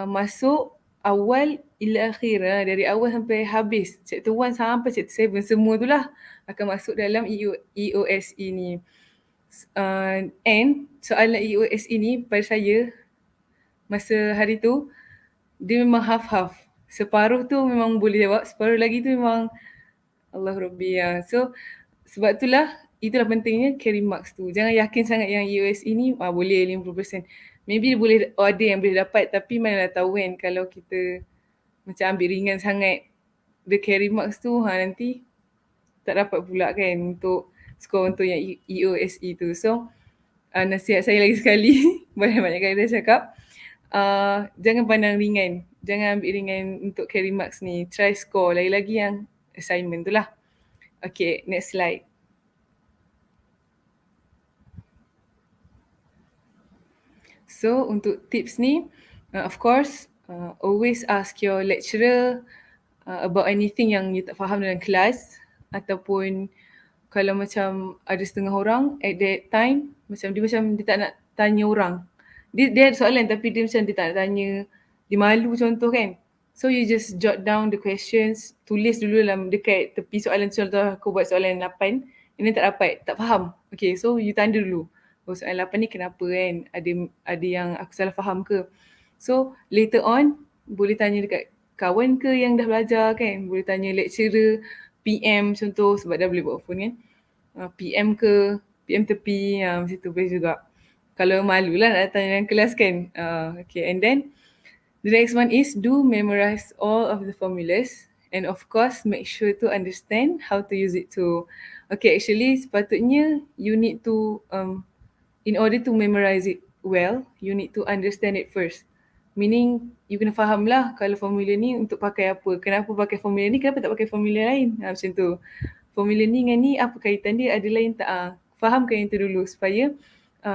masuk awal ila akhir, dari awal sampai habis. Chapter 1 sampai chapter 7 semua tu lah akan masuk dalam EOSE ni. And soalan EOSE ni pada saya masa hari tu dia memang half-half. Separuh tu memang boleh jawab, separuh lagi tu memang Allah Rabbi. So sebab itulah pentingnya carry marks tu. Jangan yakin sangat yang EOSE ni boleh 50%. Maybe boleh, ada yang boleh dapat, tapi mana dah tahu kan kalau kita macam ambil ringan sangat the carry marks tu, nanti tak dapat pula kan untuk skor untuk yang EOSE tu. So nasihat saya lagi sekali, banyak-banyak kali dah cakap, jangan pandang ringan, jangan ambil ringan untuk carry marks ni. Try score, lagi-lagi yang assignment tu lah. Okay, next slide. So untuk tips ni, of course, always ask your lecturer about anything yang you tak faham dalam kelas, ataupun kalau macam ada setengah orang at that time, macam dia tak nak tanya orang. Dia ada soalan tapi dia macam dia tak nak tanya, dia malu contoh kan. So you just jot down the questions, tulis dulu dalam dekat tepi soalan, contoh aku buat soalan 8, and then tak dapat, tak faham. Okay, so you tanda dulu. Oh, soalan 8 ni kenapa kan? Ada yang aku salah faham ke? So later on boleh tanya dekat kawan ke yang dah belajar kan? Boleh tanya lecturer, PM contoh, sebab dah boleh buat phone kan. PM ke, PM tepi, macam tu boleh juga. Kalau malu lah nak tanya dalam kelas kan. Okay, and then the next one is do memorize all of the formulas, and of course make sure to understand how to use it too. Okay, actually sepatutnya you need to in order to memorize it well, you need to understand it first. Meaning, you kena faham lah kalau formula ni untuk pakai apa. Kenapa pakai formula ni, kenapa tak pakai formula lain. Macam tu. Formula ni dengan ni, apa kaitan dia, ada lain tak. Fahamkan yang tu dulu supaya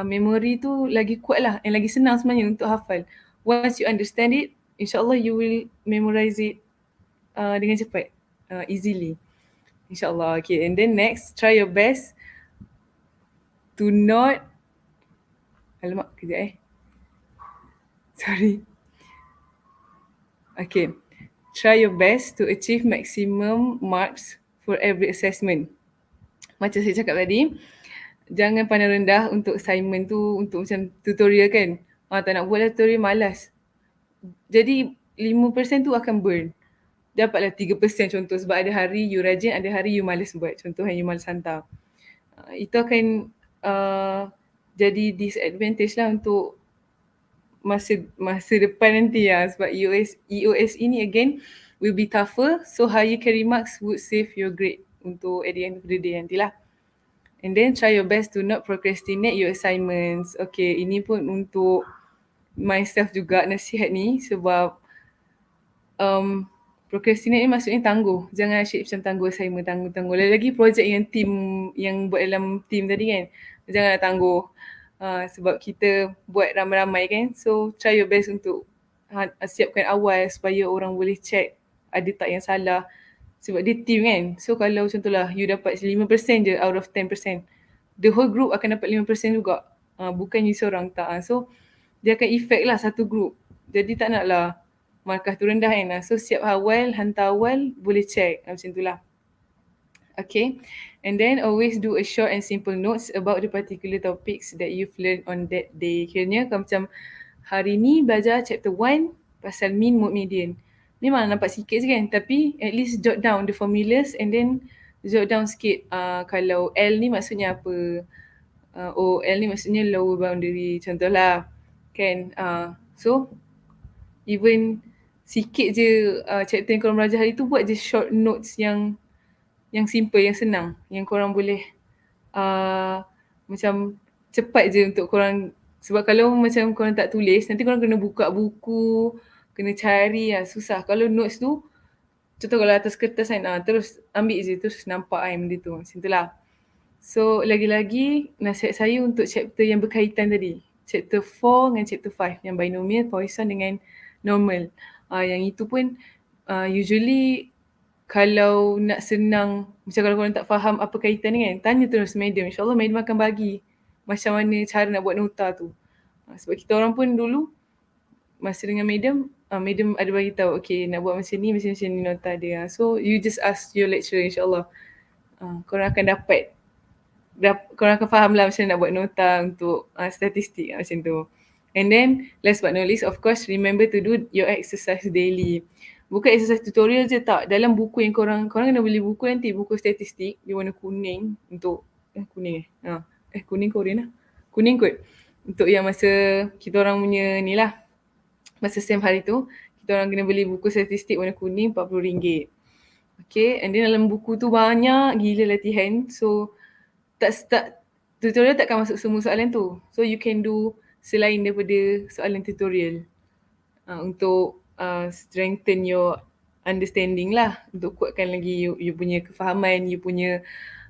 memori tu lagi kuat lah and lagi senang sebenarnya untuk hafal. Once you understand it, insyaAllah you will memorize it dengan cepat, easily. InsyaAllah. Okay, and then next, try your best to not alamak, kejap Sorry. Okay. Try your best to achieve maximum marks for every assessment. Macam saya cakap tadi, jangan pandang rendah untuk assignment tu, untuk macam tutorial kan. Tak nak buat lah tutorial, malas. Jadi 5% tu akan burn. Dapatlah 3% contoh, sebab ada hari you rajin, ada hari you malas buat. Contoh yang you malas hantar. Itu akan jadi disadvantage lah untuk masa depan nanti sebab EOSE ni again will be tougher, so higher carry marks would save your grade untuk at the end of the day nantilah. And then try your best to not procrastinate your assignments. Okay, ini pun untuk myself juga nasihat ni sebab procrastinate ni maksudnya tangguh. Jangan asyik macam tangguh assignment, tangguh. Lagi projek yang team, yang buat dalam team tadi kan, janganlah tangguh. Sebab kita buat ramai-ramai kan, so try your best untuk siapkan awal supaya orang boleh check ada tak yang salah. Sebab dia team kan, so kalau contohlah you dapat 5% je out of 10%, the whole group akan dapat 5% juga. Bukan you seorang tak. So dia akan effect lah satu group. Jadi tak naklah markah tu rendah kan. So siap awal, hantar awal, boleh check. Macam tu lah. Okay. And then always do a short and simple notes about the particular topics that you've learned on that day. Kiranya kalau macam hari ni belajar chapter 1 pasal mean, mode, median. Memang nampak sikit je kan, tapi at least jot down the formulas and then jot down sikit kalau L ni maksudnya apa. L ni maksudnya lower boundary, contohlah kan. So even sikit je chapter yang korang belajar hari tu, buat je short notes yang simple, yang senang, yang korang boleh macam cepat je untuk korang. Sebab kalau macam korang tak tulis, nanti korang kena buka buku, kena cari, susah. Kalau notes tu, contoh kalau atas kertas kan, terus ambil je, terus nampak kan benda tu. Macam tu lah. So lagi-lagi nasihat saya untuk chapter yang berkaitan tadi. Chapter 4 dengan chapter 5, yang binomial, Poisson dengan normal. Yang itu pun usually kalau nak senang, macam kalau korang tak faham apa kaitan ni kan, tanya terus madam. InsyaAllah madam akan bagi macam mana cara nak buat nota tu. Sebab kita orang pun dulu masa dengan madam, madam ada bagi tahu, okay nak buat macam ni ni nota dia. So you just ask your lecturer, insyaAllah korang akan dapat, korang akan faham lah macam mana nak buat nota untuk statistik macam tu. And then last but not least, of course, remember to do your exercise daily. Bukan exercise tutorial je tak. Dalam buku yang korang kena beli buku nanti, buku statistik, dia warna kuning untuk, kuning kuning Korean lah. Kuning kot. Untuk yang masa kita orang punya ni lah, masa SEM hari tu, kita orang kena beli buku statistik warna kuning RM40. Okay, and then dalam buku tu banyak gila latihan. So, tutorial takkan masuk semua soalan tu. So, you can do selain daripada soalan tutorial. Untuk strengthen your understanding lah, untuk kuatkan lagi you punya kefahaman, you punya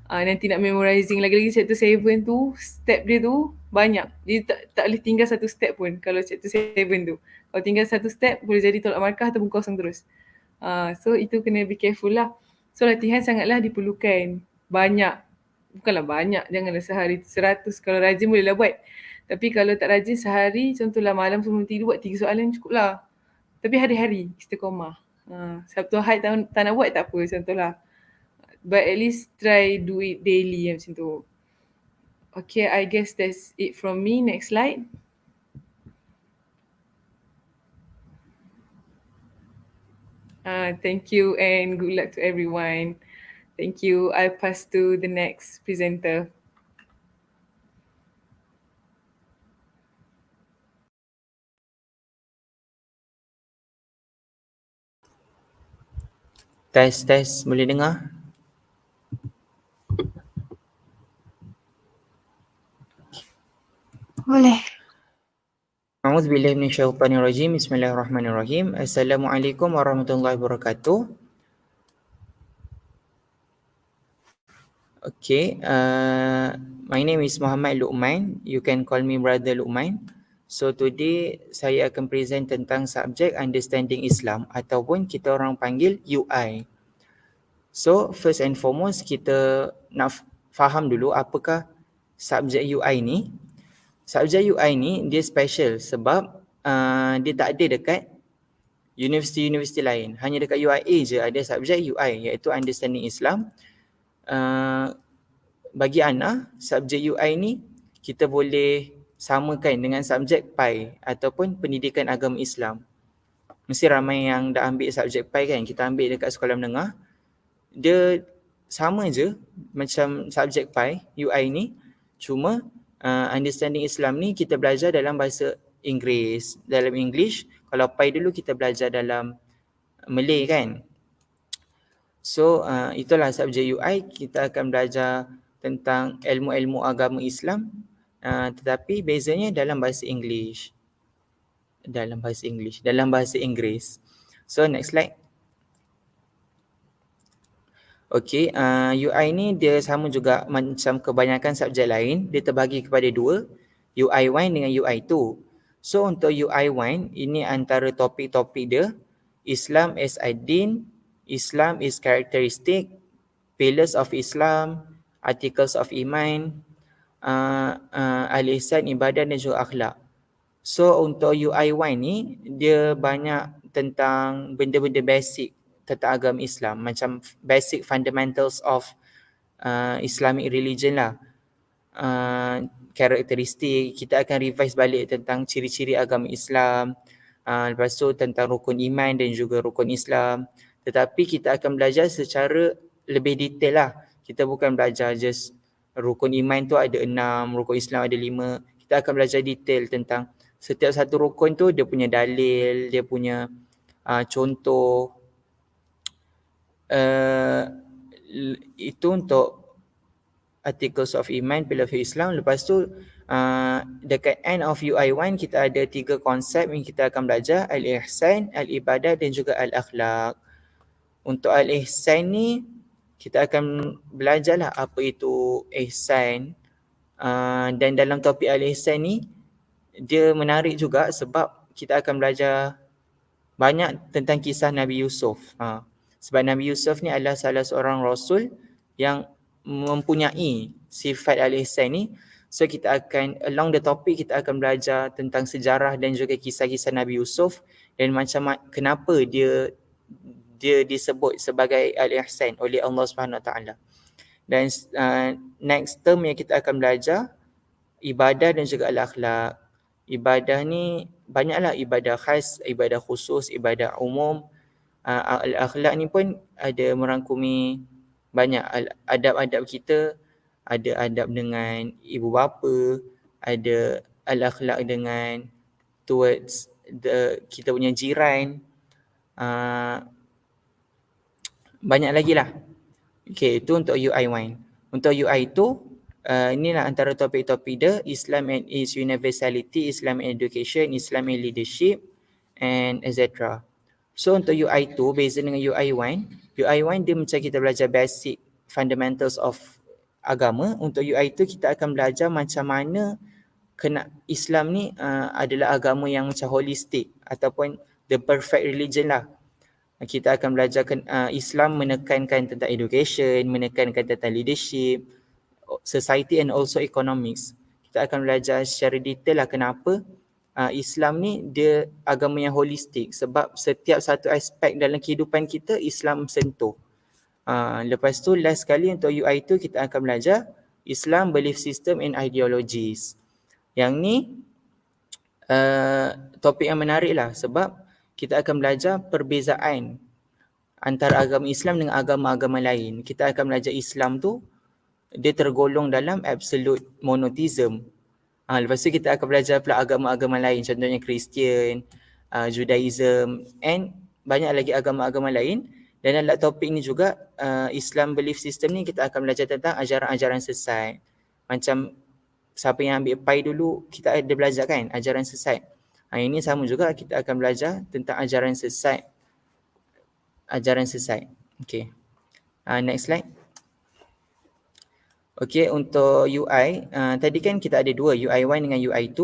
nanti nak memorizing lagi-lagi chapter 7 tu, step dia tu banyak. Dia tak boleh tinggal satu step pun kalau chapter 7 tu. Kalau tinggal satu step, boleh jadi tolak markah ataupun kosong terus. So itu kena be careful lah. So latihan sangatlah diperlukan. Banyak. Bukanlah banyak, janganlah sehari 100. Kalau rajin bolehlah buat. Tapi kalau tak rajin sehari, contohlah malam sebelum tidur buat 3 soalan cukup lah. Tapi hari-hari istiqomah. Sabtu Ahad tak nak buat tak apa, contohlah. But at least try do it daily macam tu. Okay, I guess that's it from me. Next slide. Thank you and good luck to everyone. Thank you. I pass to the next presenter. Tes, boleh dengar? Boleh. A'udzubillahi minasyaitonirrajim. Bismillahirrahmanirrahim. Assalamualaikum warahmatullahi wabarakatuh. Okay, my name is Muhammad Luqman. You can call me Brother Luqman. So today saya akan present tentang subjek Understanding Islam ataupun kita orang panggil UI. So first and foremost, kita nak faham dulu apakah subjek UI ni. Subjek UI ni dia special sebab dia tak ada dekat universiti-universiti lain. Hanya dekat UIA je ada subjek UI, iaitu Understanding Islam. Bagi Ana, subjek UI ni kita boleh samakan dengan subjek PAI ataupun Pendidikan Agama Islam. Mesti ramai yang dah ambil subjek PAI kan, kita ambil dekat sekolah menengah. Dia sama je macam subjek PAI, UI ni. Cuma Understanding Islam ni kita belajar dalam bahasa Inggeris, dalam English. Kalau PAI dulu kita belajar dalam Malay kan. So itulah subjek UI. Kita akan belajar tentang ilmu-ilmu agama Islam, tetapi bezanya dalam bahasa English. dalam bahasa Inggeris. So next slide. Okay, UI ni dia sama juga macam kebanyakan subjek lain, dia terbagi kepada dua, UI1 dengan UI2. So untuk UI1, ini antara topik-topik dia, Islam as Ad-Din, Islam is characteristic, pillars of Islam, articles of iman, al-ihsan, ibadah dan juga akhlak. So untuk UI1 ni, dia banyak tentang benda-benda basic tentang agama Islam, macam basic fundamentals of Islamic religion lah. Karakteristik, kita akan revise balik tentang ciri-ciri agama Islam, lepas tu tentang rukun iman dan juga rukun Islam. Tetapi kita akan belajar secara lebih detail lah. Kita bukan belajar just rukun iman tu ada 6, rukun Islam ada 5. Kita akan belajar detail tentang setiap satu rukun tu dia punya dalil, dia punya contoh. Itu untuk articles of iman, pillar of Islam. Lepas tu dekat end of UI1 kita ada 3 konsep yang kita akan belajar, al-ihsan, al-ibadah dan juga al-akhlak. Untuk al-ihsan ni kita akan belajarlah apa itu ihsan. Dan dalam topik al-ihsan ni dia menarik juga sebab kita akan belajar banyak tentang kisah Nabi Yusuf. Sebab Nabi Yusuf ni adalah salah seorang rasul yang mempunyai sifat al-ihsan ni. So kita akan, along the topic, kita akan belajar tentang sejarah dan juga kisah-kisah Nabi Yusuf dan macam kenapa dia disebut sebagai al-ihsan oleh Allah Subhanahu Wa Taala. Dan next term yang kita akan belajar ibadah dan juga al-akhlak. Ibadah ni banyaklah, ibadah khas, ibadah khusus, ibadah umum. Al-akhlak ni pun ada merangkumi banyak adab-adab kita, ada adab dengan ibu bapa, ada al-akhlak dengan towards kita punya jiran. Banyak lagi lah. Okay, itu untuk UI1. Untuk UI2, inilah antara topik-topik dia, Islam and its universality, Islam and education, Islam and leadership, and etc. So untuk UI2, beza dengan UI1, UI1 dia macam kita belajar basic fundamentals of agama. Untuk UI2 kita akan belajar macam mana Islam ni adalah agama yang macam holistik ataupun the perfect religion lah. Kita akan belajar Islam menekankan tentang education, menekankan tentang leadership, society and also economics. Kita akan belajar secara detail lah kenapa Islam ni dia agama yang holistik, sebab setiap satu aspek dalam kehidupan kita Islam sentuh. Lepas tu last sekali untuk UI2 kita akan belajar Islam, belief system and ideologies. Yang ni topik yang menarik lah sebab kita akan belajar perbezaan antara agama Islam dengan agama-agama lain. Kita akan belajar Islam tu dia tergolong dalam absolute monotheism. Lepas tu kita akan belajar pula agama-agama lain, contohnya Kristian, Judaism and banyak lagi agama-agama lain. Dan dalam topik ni juga Islam belief system ni kita akan belajar tentang ajaran-ajaran sesat. Macam siapa yang ambil PAI dulu kita ada belajar kan ajaran sesat. Ini sama juga kita akan belajar tentang ajaran sesat. Okay. Next slide. Okay, untuk UI, tadi kan kita ada dua, UI1 dengan UI2.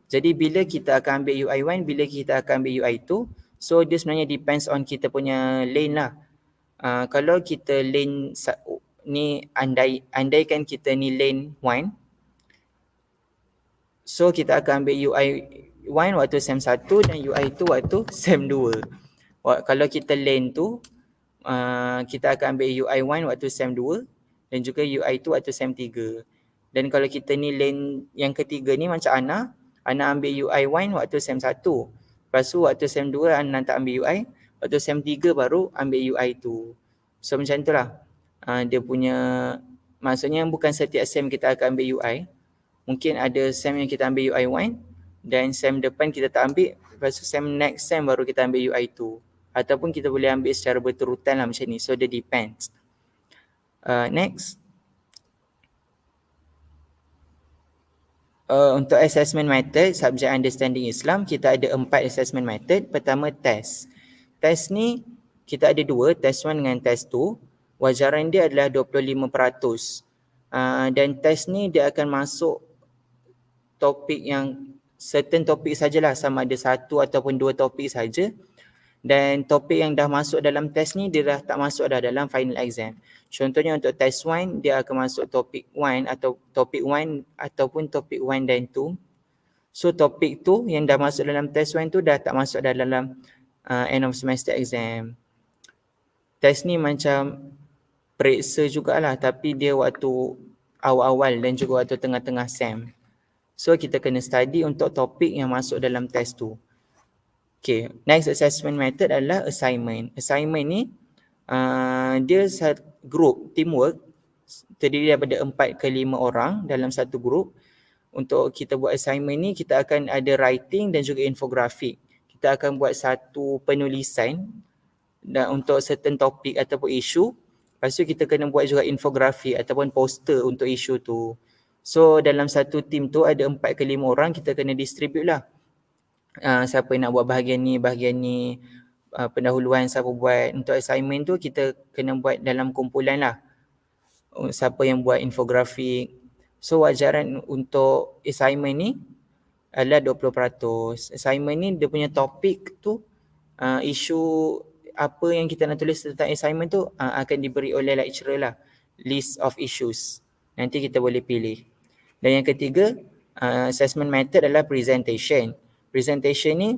Jadi bila kita akan ambil UI1, bila kita akan ambil UI2, so dia sebenarnya depends on kita punya lane lah. Kalau kita lane ni, andaikan kita ni lane 1, so kita akan ambil UI1 waktu SEM 1 dan UI2 waktu SEM 2. Kalau kita lane tu, kita akan ambil UI1 waktu SEM 2 dan juga UI2 waktu SEM 3. Dan kalau kita ni lane yang ketiga ni macam Ana ambil UI1 waktu SEM 1. Lepas tu waktu SEM 2 Ana tak ambil UI, waktu SEM 3 baru ambil UI2. So macam tu lah. Dia punya, maksudnya bukan setiap SEM kita akan ambil UI. Mungkin ada SEM yang kita ambil UI1 dan SEM depan kita tak ambil. Lepas tu next SEM baru kita ambil UI2. Ataupun kita boleh ambil secara berterutan lah macam ni. So dia depends. Next. Untuk assessment method, subject understanding Islam, kita ada 4 assessment method. Pertama, test. Test ni kita ada 2, test 1 dengan test 2. Wajaran dia adalah 25%. Dan test ni dia akan masuk topik yang certain topik sajalah, sama ada 1 ataupun 2 topik saja. Dan topik yang dah masuk dalam test ni dia dah tak masuk dah dalam final exam. Contohnya untuk test 1 dia akan masuk topik 1 atau topik 1 ataupun topik 1 dan 2. So topik tu yang dah masuk dalam test 1 tu dah tak masuk dalam end of semester exam. Test ni macam periksa jugalah, tapi dia waktu awal-awal dan juga waktu tengah-tengah SEM. So kita kena study untuk topik yang masuk dalam test tu. Okay, next assessment method adalah assignment. Assignment ni dia group, teamwork, terdiri daripada 4 ke 5 orang dalam satu group. Untuk kita buat assignment ni, kita akan ada writing dan juga infografik. Kita akan buat satu penulisan dan untuk certain topik ataupun isu. Lepas tu kita kena buat juga infografik ataupun poster untuk isu tu. So dalam satu team tu ada 4 ke 5 orang, kita kena distribute lah. Siapa nak buat bahagian ni, pendahuluan siapa buat. Untuk assignment tu kita kena buat dalam kumpulan lah. Siapa yang buat infografik. So wajaran untuk assignment ni adalah 20%. Assignment ni dia punya topik tu, isu apa yang kita nak tulis tentang assignment tu akan diberi oleh lecturer lah. List of issues. Nanti kita boleh pilih. Dan yang ketiga, assessment method adalah presentation. Presentation ni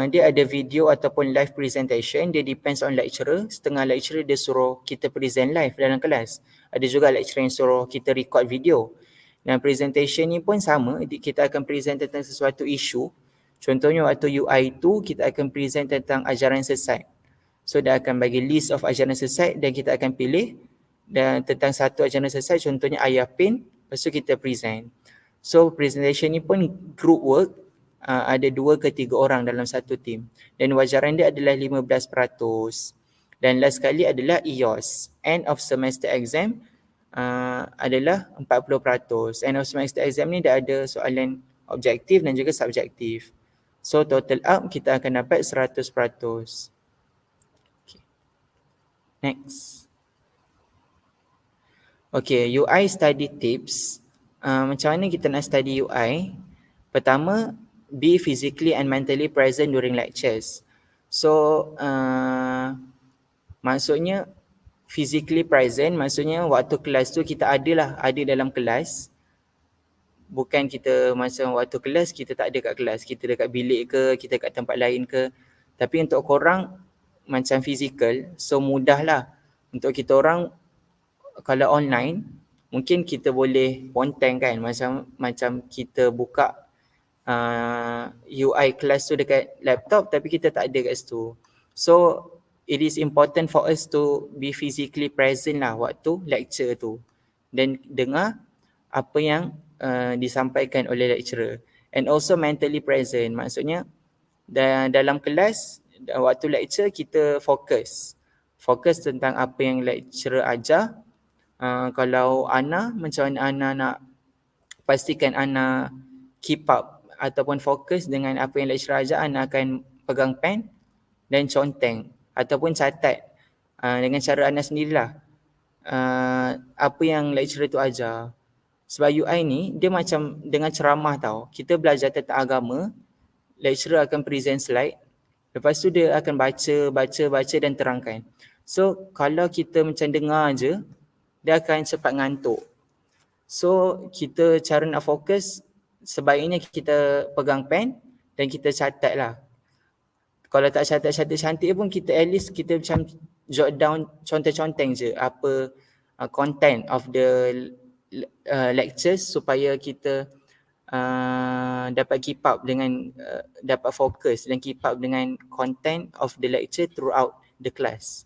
dia ada video ataupun live presentation. Dia depends on lecturer. Setengah lecturer dia suruh kita present live dalam kelas. Ada juga lecturer yang suruh kita record video. Dan presentation ni pun sama. Kita akan present tentang sesuatu isu. Contohnya waktu UI tu kita akan present tentang ajaran sesat. So dia akan bagi list of ajaran sesat dan kita akan pilih. Dan tentang satu ajaran sesat, contohnya ayah pin. Lepas tu kita present. So presentation ni pun group work. Ada 2 ke 3 orang dalam satu team. Dan wajaran dia adalah 15%. Dan last sekali adalah EOS. End of semester exam adalah 40%. End of semester exam ni dah ada soalan objektif dan juga subjektif. So total up kita akan dapat 100%. Okay. Next. Okay, UI study tips. Macam mana kita nak study UI? Pertama, be physically and mentally present during lectures. So, maksudnya physically present, maksudnya waktu kelas tu kita ada dalam kelas. Bukan kita macam waktu kelas kita tak ada kat kelas. Kita dekat bilik ke, kita kat tempat lain ke. Tapi untuk korang macam physical, so mudahlah. Untuk kita orang kalau online, mungkin kita boleh ponteng kan. Macam kita buka UI kelas tu dekat laptop tapi kita tak ada kat situ. So it is important for us to be physically present lah waktu lecture tu dan dengar apa yang disampaikan oleh lecturer. And also mentally present, maksudnya dalam kelas waktu lecture kita fokus tentang apa yang lecturer ajar. Kalau Ana, macam mana Ana nak pastikan Ana keep up ataupun fokus dengan apa yang lecturer ajar, Ana akan pegang pen dan conteng ataupun catat dengan cara Ana sendirilah apa yang lecturer tu ajar. Sebab UI ni dia macam dengan ceramah tau. Kita belajar tentang agama, lecturer akan present slide, lepas tu dia akan baca dan terangkan. So kalau kita macam dengar je, dia akan cepat ngantuk. So kita cara nak fokus, sebaiknya kita pegang pen dan kita catat lah. Kalau tak catat cantik pun kita at least kita macam jot down conteng-conteng je apa content of the lectures supaya kita dapat keep up dengan dapat fokus dan keep up dengan content of the lecture throughout the class.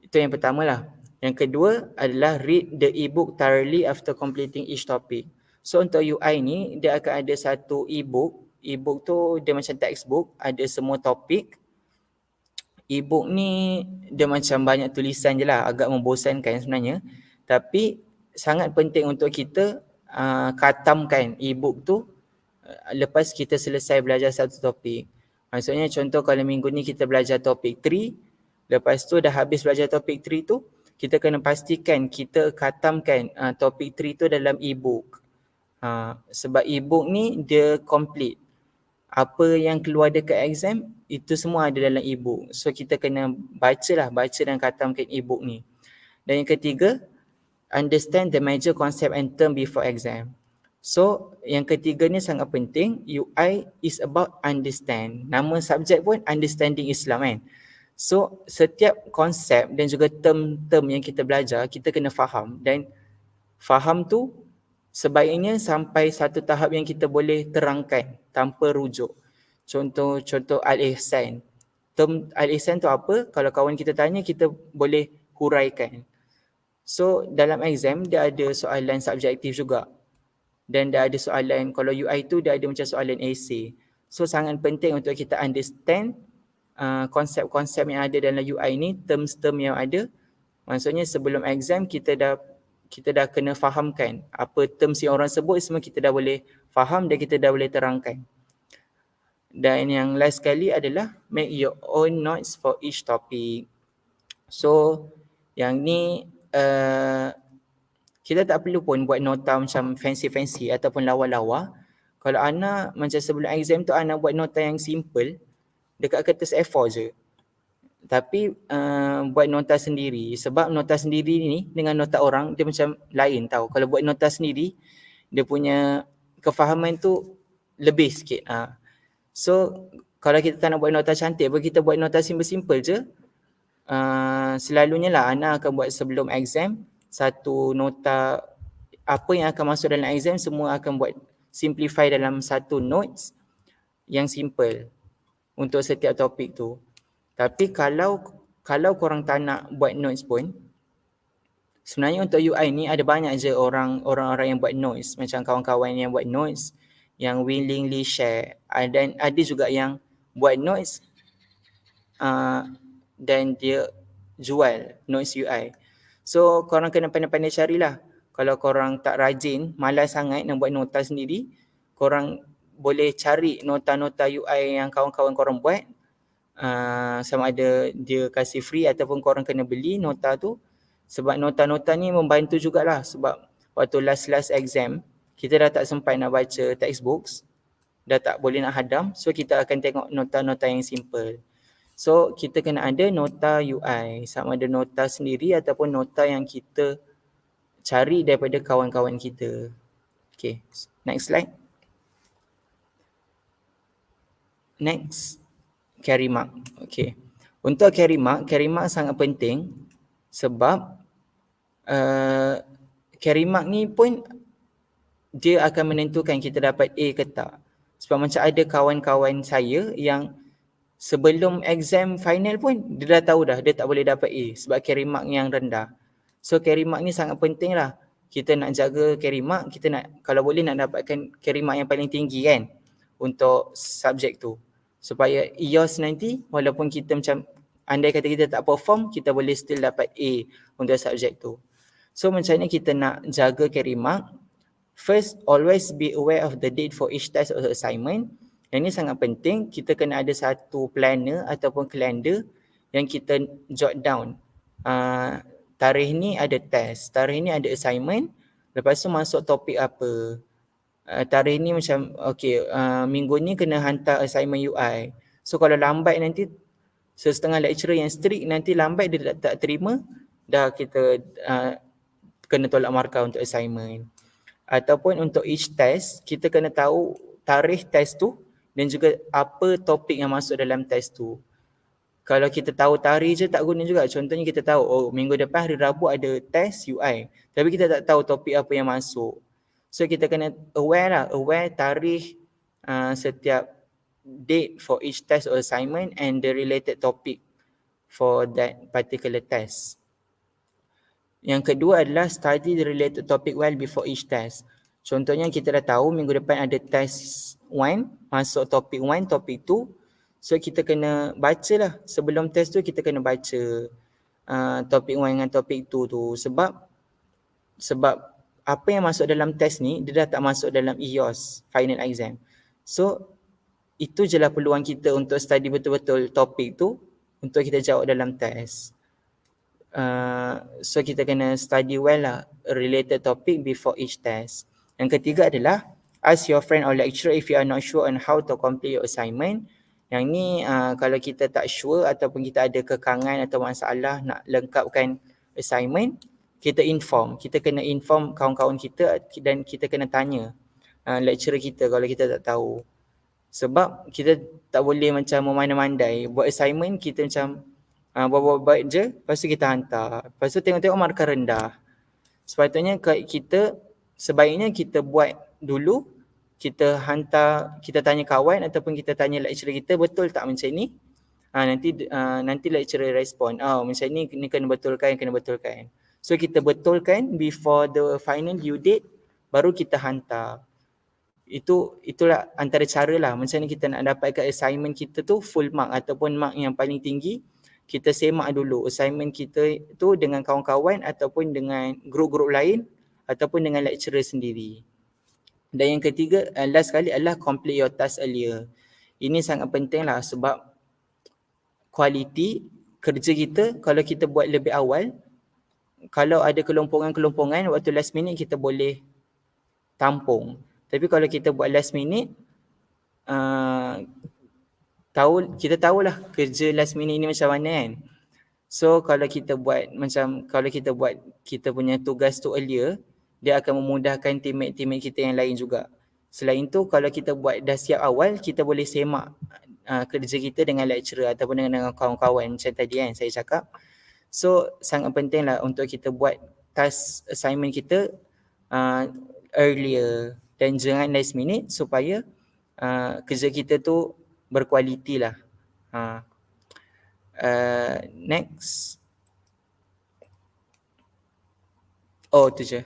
Itu yang pertama lah. Yang kedua adalah read the e-book thoroughly after completing each topic. So untuk UI ni dia akan ada satu e-book. E-book tu dia macam textbook, ada semua topik. E-book ni dia macam banyak tulisan je lah, agak membosankan sebenarnya. Tapi sangat penting untuk kita khatamkan e-book tu lepas kita selesai belajar satu topik. Maksudnya contoh kalau minggu ni kita belajar topik 3, lepas tu dah habis belajar topik 3 tu, kita kena pastikan kita khatamkan topik 3 tu dalam e-book. Sebab e-book ni dia complete. Apa yang keluar dekat exam, itu semua ada dalam e-book. So kita kena baca dan khatamkan e-book ni. Dan yang ketiga, understand the major concept and term before exam. So yang ketiga ni sangat penting. UI is about understand. Nama subjek pun understanding Islam kan. So setiap konsep dan juga term-term yang kita belajar, kita kena faham. Dan faham tu sebaiknya sampai satu tahap yang kita boleh terangkan tanpa rujuk. Contoh Al-Ihsan. Term Al-Ihsan tu apa? Kalau kawan kita tanya, kita boleh huraikan. So dalam exam dia ada soalan subjektif juga. Dan dia ada soalan, kalau UI tu dia ada macam soalan essay. So sangat penting untuk kita understand konsep-konsep yang ada dalam UI ni, term-term yang ada. Maksudnya sebelum exam kita dah kena fahamkan apa terms yang orang sebut, semua kita dah boleh faham dan kita dah boleh terangkan. Dan yang last sekali adalah make your own notes for each topic. So yang ni kita tak perlu pun buat nota macam fancy-fancy ataupun lawa-lawa. Kalau Ana macam sebelum exam tu Ana buat nota yang simple dekat kertas A4 je. Tapi buat nota sendiri, sebab nota sendiri ni dengan nota orang dia macam lain tau. Kalau buat nota sendiri, dia punya kefahaman tu lebih sikit. So kalau kita tak nak buat nota cantik, kita buat nota simple-simple je. Selalunya lah Ana akan buat sebelum exam satu nota, apa yang akan masuk dalam exam semua akan buat simplify dalam satu notes yang simple untuk setiap topik tu. Tapi kalau korang tak nak buat notes pun, sebenarnya untuk UI ni ada banyak je orang-orang yang buat notes, macam kawan-kawan yang buat notes yang willingly share, dan ada juga yang buat notes dan dia jual notes UI. So korang kena pandai-pandai carilah. Kalau korang tak rajin, malas sangat nak buat nota sendiri, korang boleh cari nota-nota UI yang kawan-kawan korang buat. Sama ada dia kasih free ataupun korang kena beli nota tu. Sebab nota-nota ni membantu jugalah. Sebab waktu last exam, kita dah tak sempat nak baca textbooks, dah tak boleh nak hadam. So kita akan tengok nota-nota yang simple. So kita kena ada nota UI, sama ada nota sendiri ataupun nota yang kita cari daripada kawan-kawan kita. Okay, next slide. Next, carry mark. Okay, untuk carry mark sangat penting sebab carry mark ni pun dia akan menentukan kita dapat A ke tak. Sebab macam ada kawan-kawan saya yang sebelum exam final pun dia dah tahu dah dia tak boleh dapat A sebab carry mark yang rendah. So carry mark ni sangat penting lah. Kita nak jaga carry mark, kita nak kalau boleh nak dapatkan carry mark yang paling tinggi kan untuk subjek tu. Supaya IOS nanti walaupun kita macam andai kata kita tak perform, kita boleh still dapat A untuk subjek tu. So macam mana kita nak jaga carry mark? First, always be aware of the date for each test or assignment. Yang ni sangat penting, kita kena ada satu planner ataupun kalender yang kita jot down. Tarikh ni ada test, tarikh ni ada assignment, lepas tu masuk topik apa. Tarikh ni macam minggu ni kena hantar assignment UI. So kalau lambat nanti setengah lecturer yang strict nanti lambat dia tak terima, dah kita kena tolak markah untuk assignment. Ataupun untuk each test, kita kena tahu tarikh test tu dan juga apa topik yang masuk dalam test tu. Kalau kita tahu tarikh je tak guna juga. Contohnya kita tahu minggu depan hari Rabu ada test UI, tapi kita tak tahu topik apa yang masuk. So kita kena aware tarikh setiap date for each test or assignment and the related topic for that particular test. Yang kedua adalah study the related topic well before each test. Contohnya kita dah tahu minggu depan ada test 1, masuk topik 1, topik 2. So kita kena baca lah. Sebelum test tu kita kena baca topik 1 dengan topik 2 tu. Sebab apa yang masuk dalam test ni, dia dah tak masuk dalam EOS, final exam. So, itu je lah peluang kita untuk study betul-betul topik tu untuk kita jawab dalam test. So, kita kena study well lah related topic before each test. Yang ketiga adalah, ask your friend or lecturer if you are not sure on how to complete your assignment. Yang ni kalau kita tak sure ataupun kita ada kekangan atau masalah nak lengkapkan assignment, kita inform. Kita kena inform kawan-kawan kita dan kita kena tanya lecturer kita kalau kita tak tahu. Sebab kita tak boleh macam memandai-mandai. Buat assignment kita macam buat-buat je, lepas tu kita hantar. Lepas tu tengok-tengok markah rendah. Sepatutnya sebaiknya kita buat dulu, kita hantar, kita tanya kawan ataupun kita tanya lecturer kita, betul tak macam ni? Nanti lecturer respon, macam ni kena betulkan. So kita betulkan before the final due date, baru kita hantar. Itulah antara cara lah macam ni kita nak dapatkan assignment kita tu full mark ataupun mark yang paling tinggi. Kita semak dulu assignment kita tu dengan kawan-kawan ataupun dengan grup-grup lain ataupun dengan lecturer sendiri. Dan yang ketiga, last sekali adalah complete your task earlier. Ini sangat penting lah sebab kualiti kerja kita kalau kita buat lebih awal, kalau ada kelompongan-kelompongan waktu last minute kita boleh tampung. Tapi kalau kita buat last minute, kita tahulah kerja last minute ni macam mana kan. So kalau kita buat kita punya tugas tu earlier, dia akan memudahkan teammate kita yang lain juga. Selain tu kalau kita buat dah siap awal, kita boleh semak kerja kita dengan lecturer ataupun dengan kawan-kawan macam tadi kan saya cakap. So sangat penting lah untuk kita buat task assignment kita earlier dan jangan last minute supaya kerja kita tu berkualiti lah. Next. Tu je.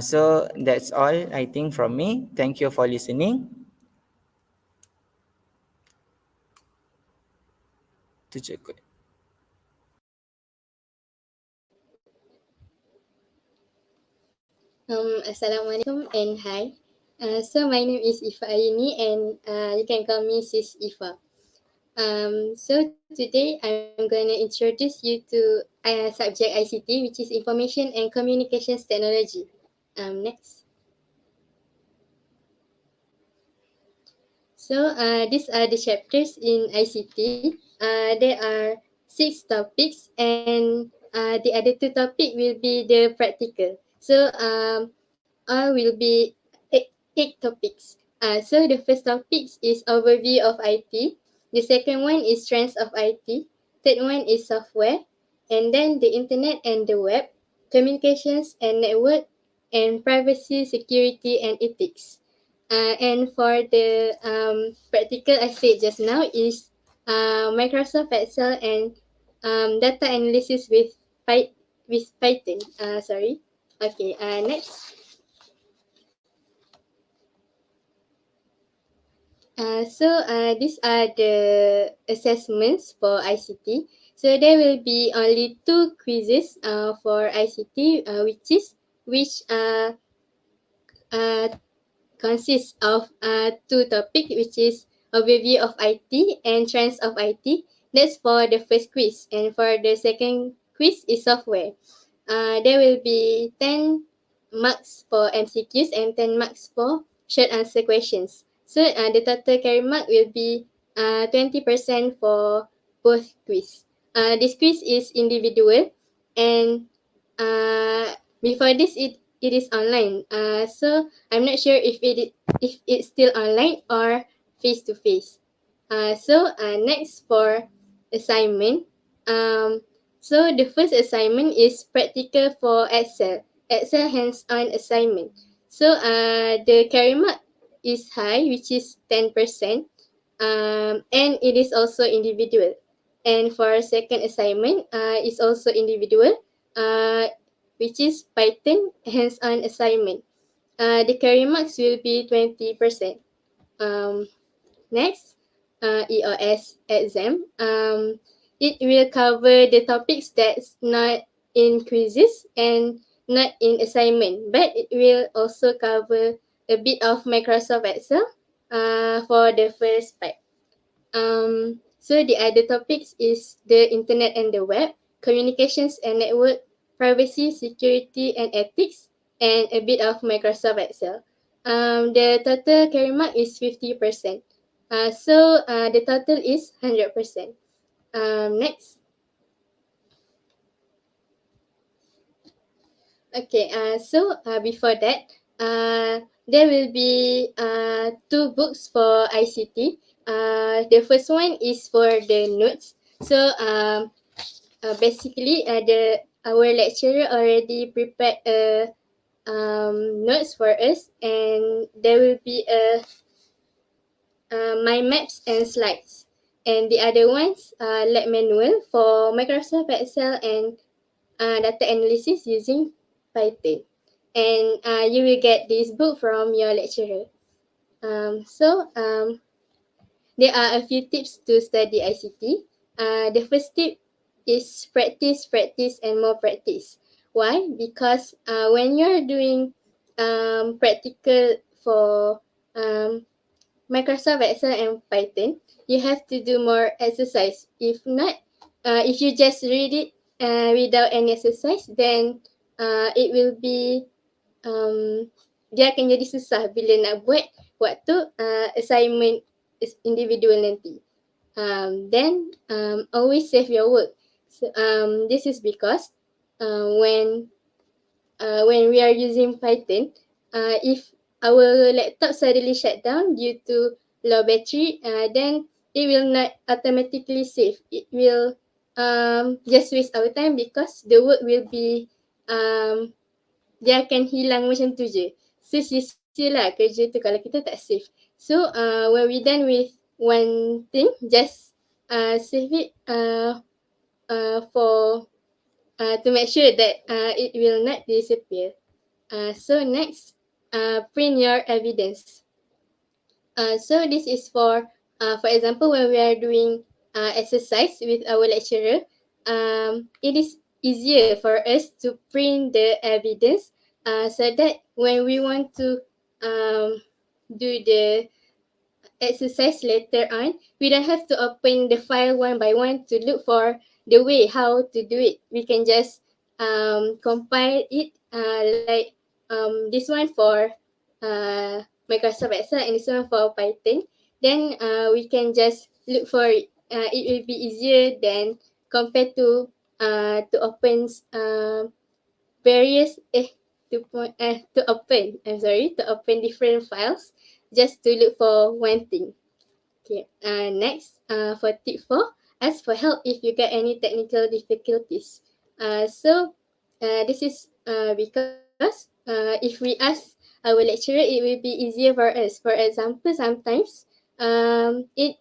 So that's all I think from me. Thank you for listening. Tu je kot. Assalamualaikum and hi. So my name is Ifa Aini and you can call me Sis Ifa. So today I'm going to introduce you to subject ICT, which is Information and Communications Technology. Next. So these are the chapters in ICT. There are 6 topics and the other 2 topics will be the practical. So all will be 8 topics. So the first topic is overview of IT. The second one is strengths of IT. Third one is software. And then the internet and the web, communications and network, and privacy, security and ethics. And for the practical I said just now is Microsoft Excel and data analysis with Python. Okay, next. So these are the assessments for ICT. So there will be only 2 quizzes for ICT, which consists of 2 topics, which is overview of IT and trends of IT. That's for the first quiz, and for the second quiz is software. There will be 10 marks for MCQs and 10 marks for short answer questions. So the total carry mark will be 20% for both quiz. This quiz is individual, and before this it is online. So I'm not sure if it's still online or face to face. So next for assignment. So the first assignment is practical for Excel hands-on assignment. So the carry mark is high, which is 10%, and it is also individual. And for second assignment, is also individual, which is Python hands-on assignment. The carry marks will be 20%. Next, EOS exam. It will cover the topics that's not in quizzes, and not in assignment, but it will also cover a bit of Microsoft Excel for the first part. So the other topics is the internet and the web, communications and network, privacy, security and ethics, and a bit of Microsoft Excel. The total carry mark is 50%. The total is 100%. Next. Okay, before that, there will be two books for ICT. The first one is for the notes. So basically, our lecturer already prepared notes for us, and there will be mind maps and slides. And the other ones, lab manual for Microsoft Excel and data analysis using Python. And you will get this book from your lecturer. There are a few tips to study ICT. The first tip is practice, practice, and more practice. Why? Because when you're doing practical for Microsoft Excel and Python, you have to do more exercise. If not, if you just read it without any exercise, then it will be dia akan jadi susah bila nak buat waktu assignment individual nanti. Then always save your work. So, this is because when we are using Python, if our laptop suddenly shut down due to low battery, then it will not automatically save. It will just waste our time because the work will be dia akan hilang macam tu je. So sia-sia lah kerja tu kalau kita tak save. So when we done with one thing, just save it for to make sure that it will not disappear. So next, print your evidence. So this is for example, when we are doing exercise with our lecturer, it is easier for us to print the evidence so that when we want to do the exercise later on, we don't have to open the file one by one to look for the way how to do it. We can just compile it like this one for Microsoft Excel and this one for Python. Then we can just look for it. It will be easier than compared to open various to open different files just to look for one thing. Okay. Next, for tip 4, ask for help if you get any technical difficulties. This is because if we ask our lecturer, it will be easier for us. For example, sometimes it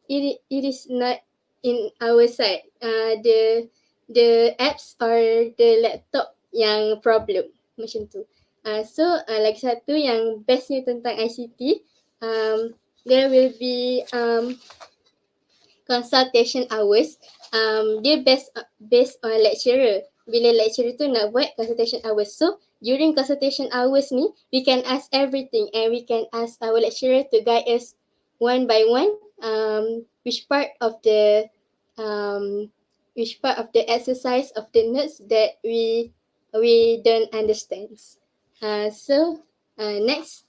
is not in our side. The apps or the laptop yang problem macam tu. Lagi satu yang bestnya tentang ICT, there will be consultation hours. Dia based on lecturer. Bila lecturer tu nak buat consultation hours. So during consultation hours ni, we can ask everything and we can ask our lecturer to guide us one by one which part of the exercise of the notes that we don't understand. Next,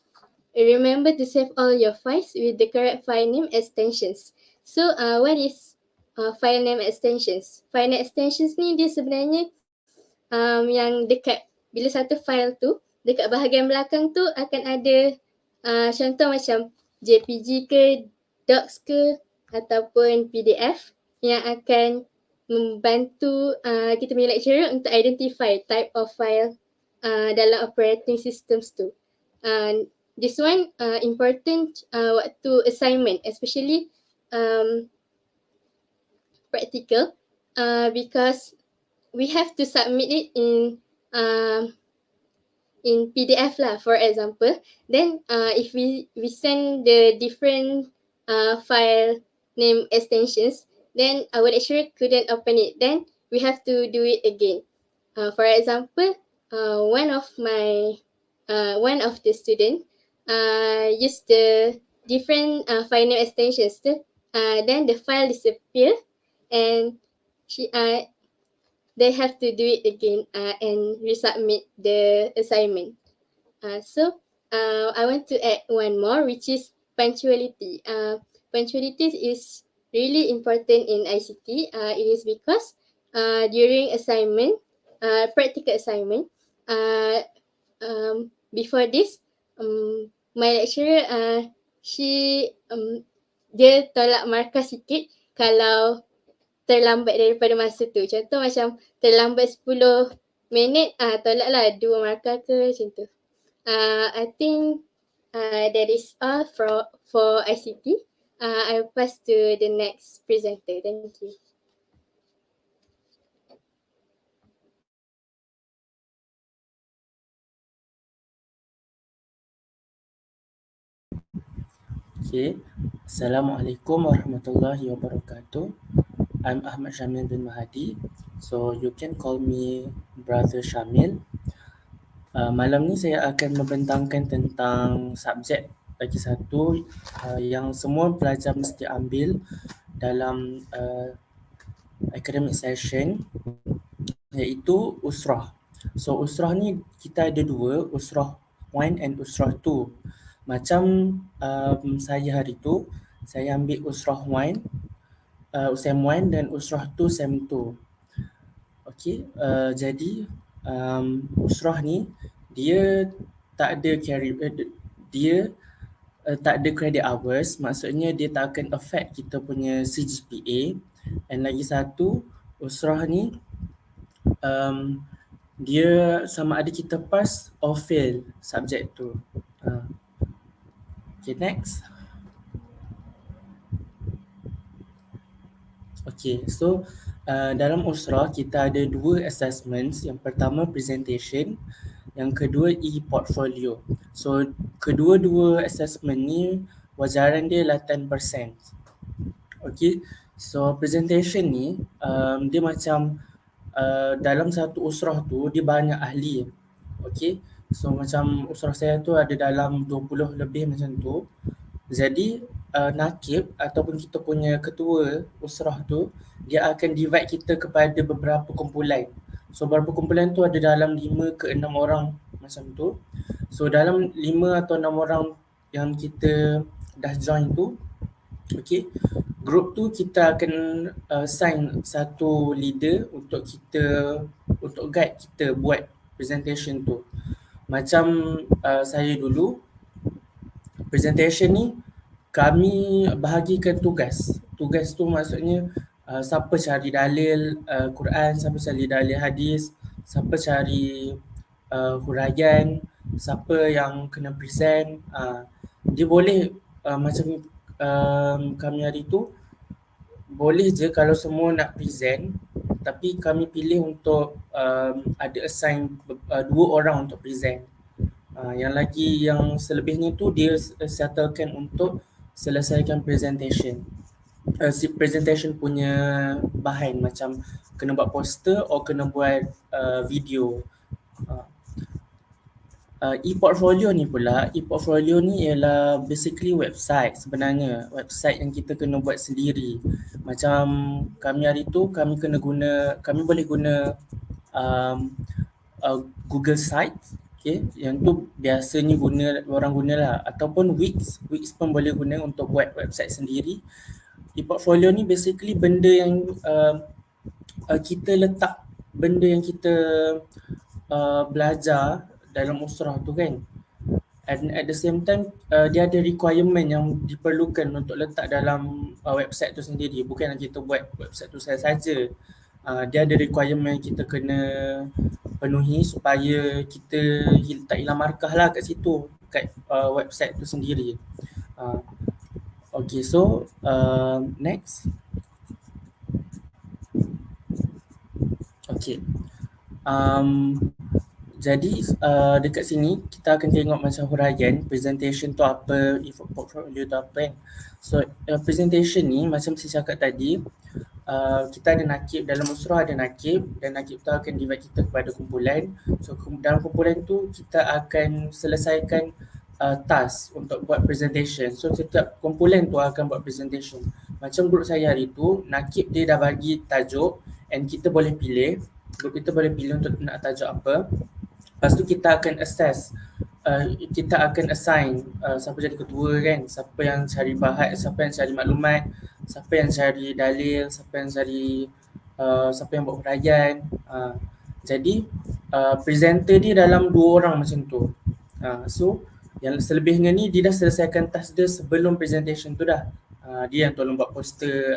remember to save all your files with the correct file name extensions. So what is file name extensions? File name extensions ni dia sebenarnya yang dekat bila satu file tu dekat bahagian belakang tu akan ada contoh macam JPG ke, Docs ke ataupun PDF yang akan membantu kita punya lecturer untuk identify type of file dalam operating systems tu. This one important waktu assignment, especially practical, because we have to submit it in PDF lah, for example. Then if we send the different file name extensions, then our lecturer couldn't open it. Then we have to do it again. For example, one of the student use the different file name extensions then the file disappear and they have to do it again and resubmit the assignment. So I want to add one more, which is punctuality. Punctuality is really important in ICT. It is because during assignment, practical assignment, before this, my lecturer dia tolak markah sikit kalau terlambat daripada masa tu. Contoh macam terlambat 10 minit, tolaklah 2 markah ke macam tu. I think that is all for ICT. I'll pass to the next presenter. Thank you. Okay. Assalamualaikum warahmatullahi wabarakatuh. I'm Ahmad Syamil bin Mahadi. So you can call me Brother Syamil. Malam ni saya akan membentangkan tentang subjek lagi satu yang semua pelajar mesti ambil dalam academic session, iaitu usrah. So usrah ni kita ada dua, usrah 1 and usrah 2. Macam saya hari tu, saya ambil usrah 1, SEM 1 dan usrah 2 SEM 2. Okay, jadi usrah ni dia tak ada tak ada credit hours, maksudnya dia tak akan affect kita punya CGPA. And lagi satu, usrah ni dia sama ada kita pass or fail subjek tu. Okay, next. Okay, so dalam usrah kita ada dua assessments. Yang pertama presentation, yang kedua e-portfolio. So kedua-dua assessment ni wajaran dia adalah 10%. Okay, so presentation ni dia macam dalam satu usrah tu dia banyak ahli. Okay, so macam usrah saya tu ada dalam 20 lebih macam tu. Jadi nakib ataupun kita punya ketua usrah tu, dia akan divide kita kepada beberapa kumpulan. So beberapa kumpulan tu ada dalam 5 ke 6 orang macam tu. So dalam 5 atau 6 orang yang kita dah join tu, okay, group tu kita akan assign satu leader untuk guide kita buat presentation tu. Macam saya dulu, presentation ni kami bahagikan tugas. Tugas tu maksudnya siapa cari dalil Quran, siapa cari dalil hadis, siapa cari huraian, siapa yang kena present. Dia boleh macam kami hari tu boleh je kalau semua nak present, tapi kami pilih untuk ada assign 2 orang untuk present. Yang selebihnya tu dia settlekan untuk selesaikan presentation. Presentation punya bahan, macam kena buat poster atau kena buat video. E-portfolio ni pula, e-portfolio ni ialah basically website sebenarnya. Website yang kita kena buat sendiri. Macam kami hari tu kami boleh guna Google Sites. Okay, yang tu biasanya orang gunalah, ataupun Wix pun boleh guna untuk buat website sendiri. E-portfolio ni basically benda yang kita letak, benda yang kita belajar dalam usrah tu kan. And at the same time dia ada requirement yang diperlukan untuk letak dalam website tu sendiri. Bukanlah kita buat website tu saja. Dia ada requirement yang kita kena penuhi supaya kita tak hilang markah lah kat situ, kat website tu sendiri. Okay, so next. Okay. Jadi dekat sini kita akan tengok macam huraian presentation tu apa, portfolio tu apa kan. So presentation ni macam saya cakap tadi, kita ada nakib, dalam usrah ada nakib dan nakib tu akan divide kita kepada kumpulan. So dalam kumpulan tu kita akan selesaikan task untuk buat presentation. So setiap kumpulan tu akan buat presentation. Macam grup saya hari tu, nakib dia dah bagi tajuk and kita boleh pilih, grup kita boleh pilih untuk nak tajuk apa. Lepas tu kita akan assess, kita akan assign siapa jadi ketua kan, siapa yang cari bahas, siapa yang cari maklumat, siapa yang cari dalil, siapa yang cari siapa yang buat huraian. Jadi presenter dia dalam 2 orang macam tu. So yang selebihnya ni dia dah selesaikan task dia sebelum presentation tu dah. Dia yang tolong buat poster,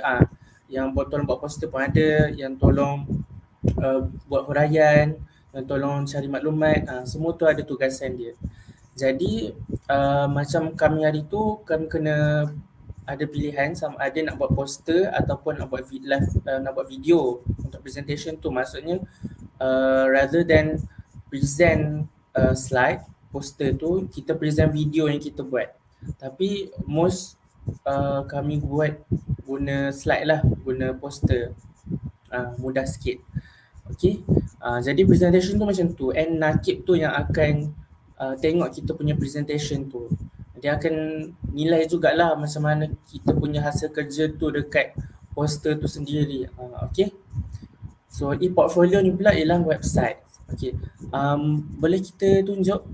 yang tolong buat poster pun ada, yang tolong buat huraian, yang tolong cari maklumat, semua tu ada tugasan dia. Jadi macam kami hari tu, kami kena ada pilihan sama ada nak buat poster ataupun nak buat nak buat video untuk presentation tu. Maksudnya rather than present slide poster tu, kita present video yang kita buat. Tapi most kami buat guna slide lah, guna poster, mudah sikit. Okay, jadi presentation tu macam tu, and nakib tu yang akan tengok kita punya presentation tu. Dia akan nilai jugalah macam mana kita punya hasil kerja tu dekat poster tu sendiri. Okay, so e-portfolio ni pula ialah website. Okay, boleh kita tunjuk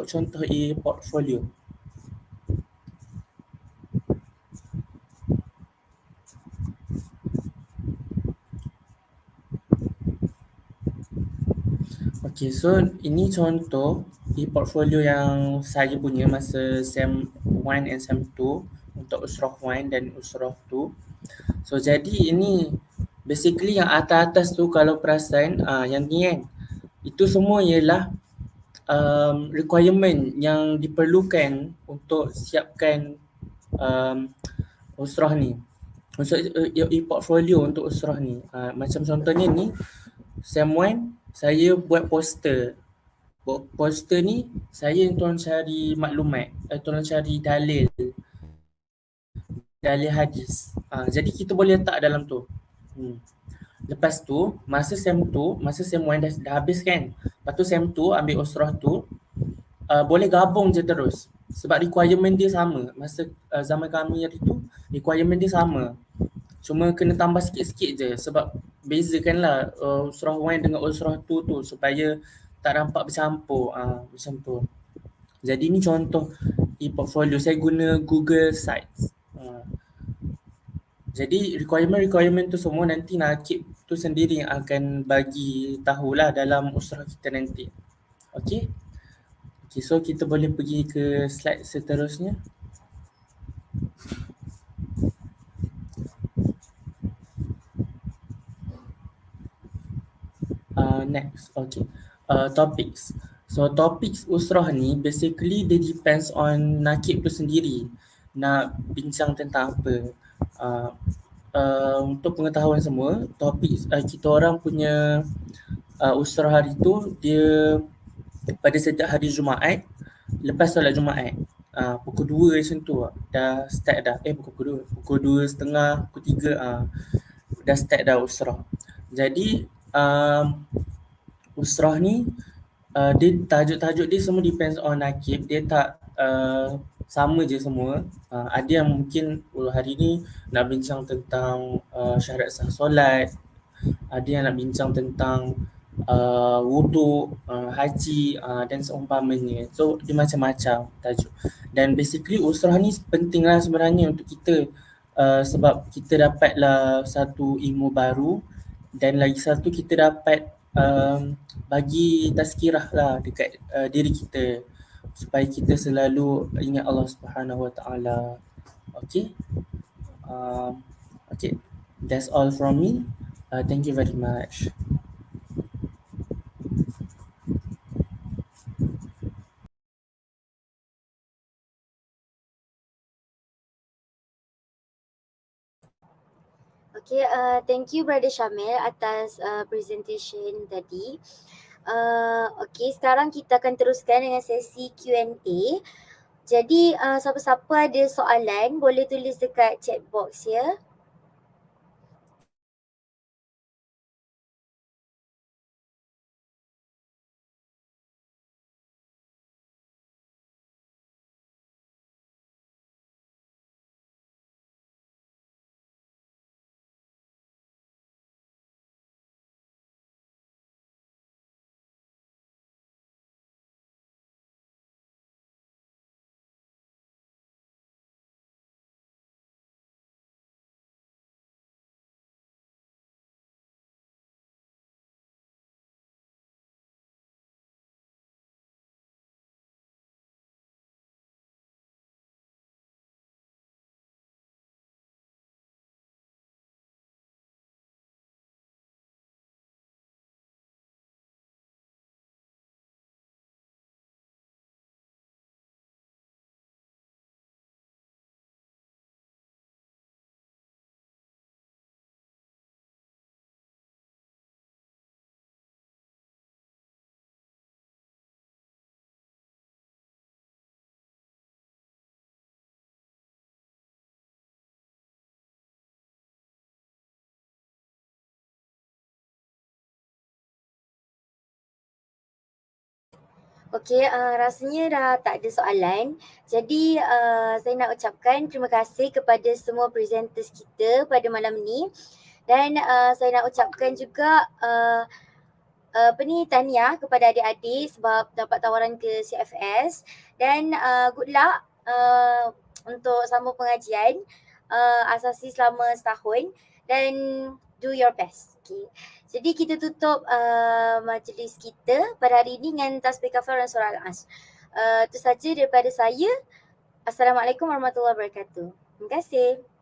contoh e-portfolio. Okay, so ini contoh e-portfolio yang saya punya masa SEM 1 and SEM 2 untuk usrah 1 dan usrah 2. So jadi ini basically yang atas-atas tu kalau perasan, yang ni kan, itu semua ialah requirement yang diperlukan untuk siapkan usrah ni. Untuk e-portfolio untuk usrah ni. Macam contohnya ni, SEM 1 saya buat poster. Poster ni saya yang tolong cari maklumat, tolong cari dalil hadis. Jadi kita boleh letak dalam tu. Lepas tu masa SEM 1 dah habis kan. Lepas tu SEM 2 ambil usrah tu, boleh gabung je terus. Sebab requirement dia sama. Masa zaman kami hari tu requirement dia sama. Cuma kena tambah sikit-sikit je sebab bezakan lah usrah 1 dengan usrah 2 tu supaya tak nampak bercampur, macam tu. Jadi ni contoh e-portfolio, saya guna Google Sites. Jadi requirement tu semua nanti nakib tu sendiri yang akan bagi tahulah dalam usrah kita nanti. Okay, so kita boleh pergi ke slide seterusnya. Next, okay. Topics. So topics usrah ni basically dia depends on nakib tu sendiri nak bincang tentang apa. Untuk pengetahuan semua, topik kita orang punya usrah hari tu dia pada setiap hari Jumaat lepas solat Jumaat. Pukul 2 macam tu dah start dah. Pukul 2:30, pukul 3 dah start dah usrah. Jadi usrah ni dia tajuk-tajuk dia semua depends on nakib. Dia tak sama je semua. Ada yang mungkin hari ni nak bincang tentang syarat sah solat, ada yang nak bincang tentang wuduk, haji dan seumpamanya. So dia macam-macam tajuk. Dan basically usrah ni penting lah sebenarnya untuk kita, sebab kita dapatlah satu ilmu baru dan lagi satu kita dapat bagi tazkirah lah dekat diri kita supaya kita selalu ingat Allah Subhanahu Wa Taala. Okay, okay, that's all from me. Thank you very much. Okay, thank you Brother Syamil atas presentation tadi. Okay, sekarang kita akan teruskan dengan sesi Q&A. Jadi siapa-siapa ada soalan boleh tulis dekat chat box ya. Okey, rasanya dah tak ada soalan. Jadi saya nak ucapkan terima kasih kepada semua presenters kita pada malam ni. Dan saya nak ucapkan juga tahniah kepada adik-adik sebab dapat tawaran ke CFS. Dan good luck untuk sambung pengajian. Asasi selama setahun dan do your best. Okay. Jadi kita tutup majlis kita pada hari ini dengan tasbih kafar dan surah Al-Asr. Itu saja daripada saya. Assalamualaikum warahmatullahi wabarakatuh. Terima kasih.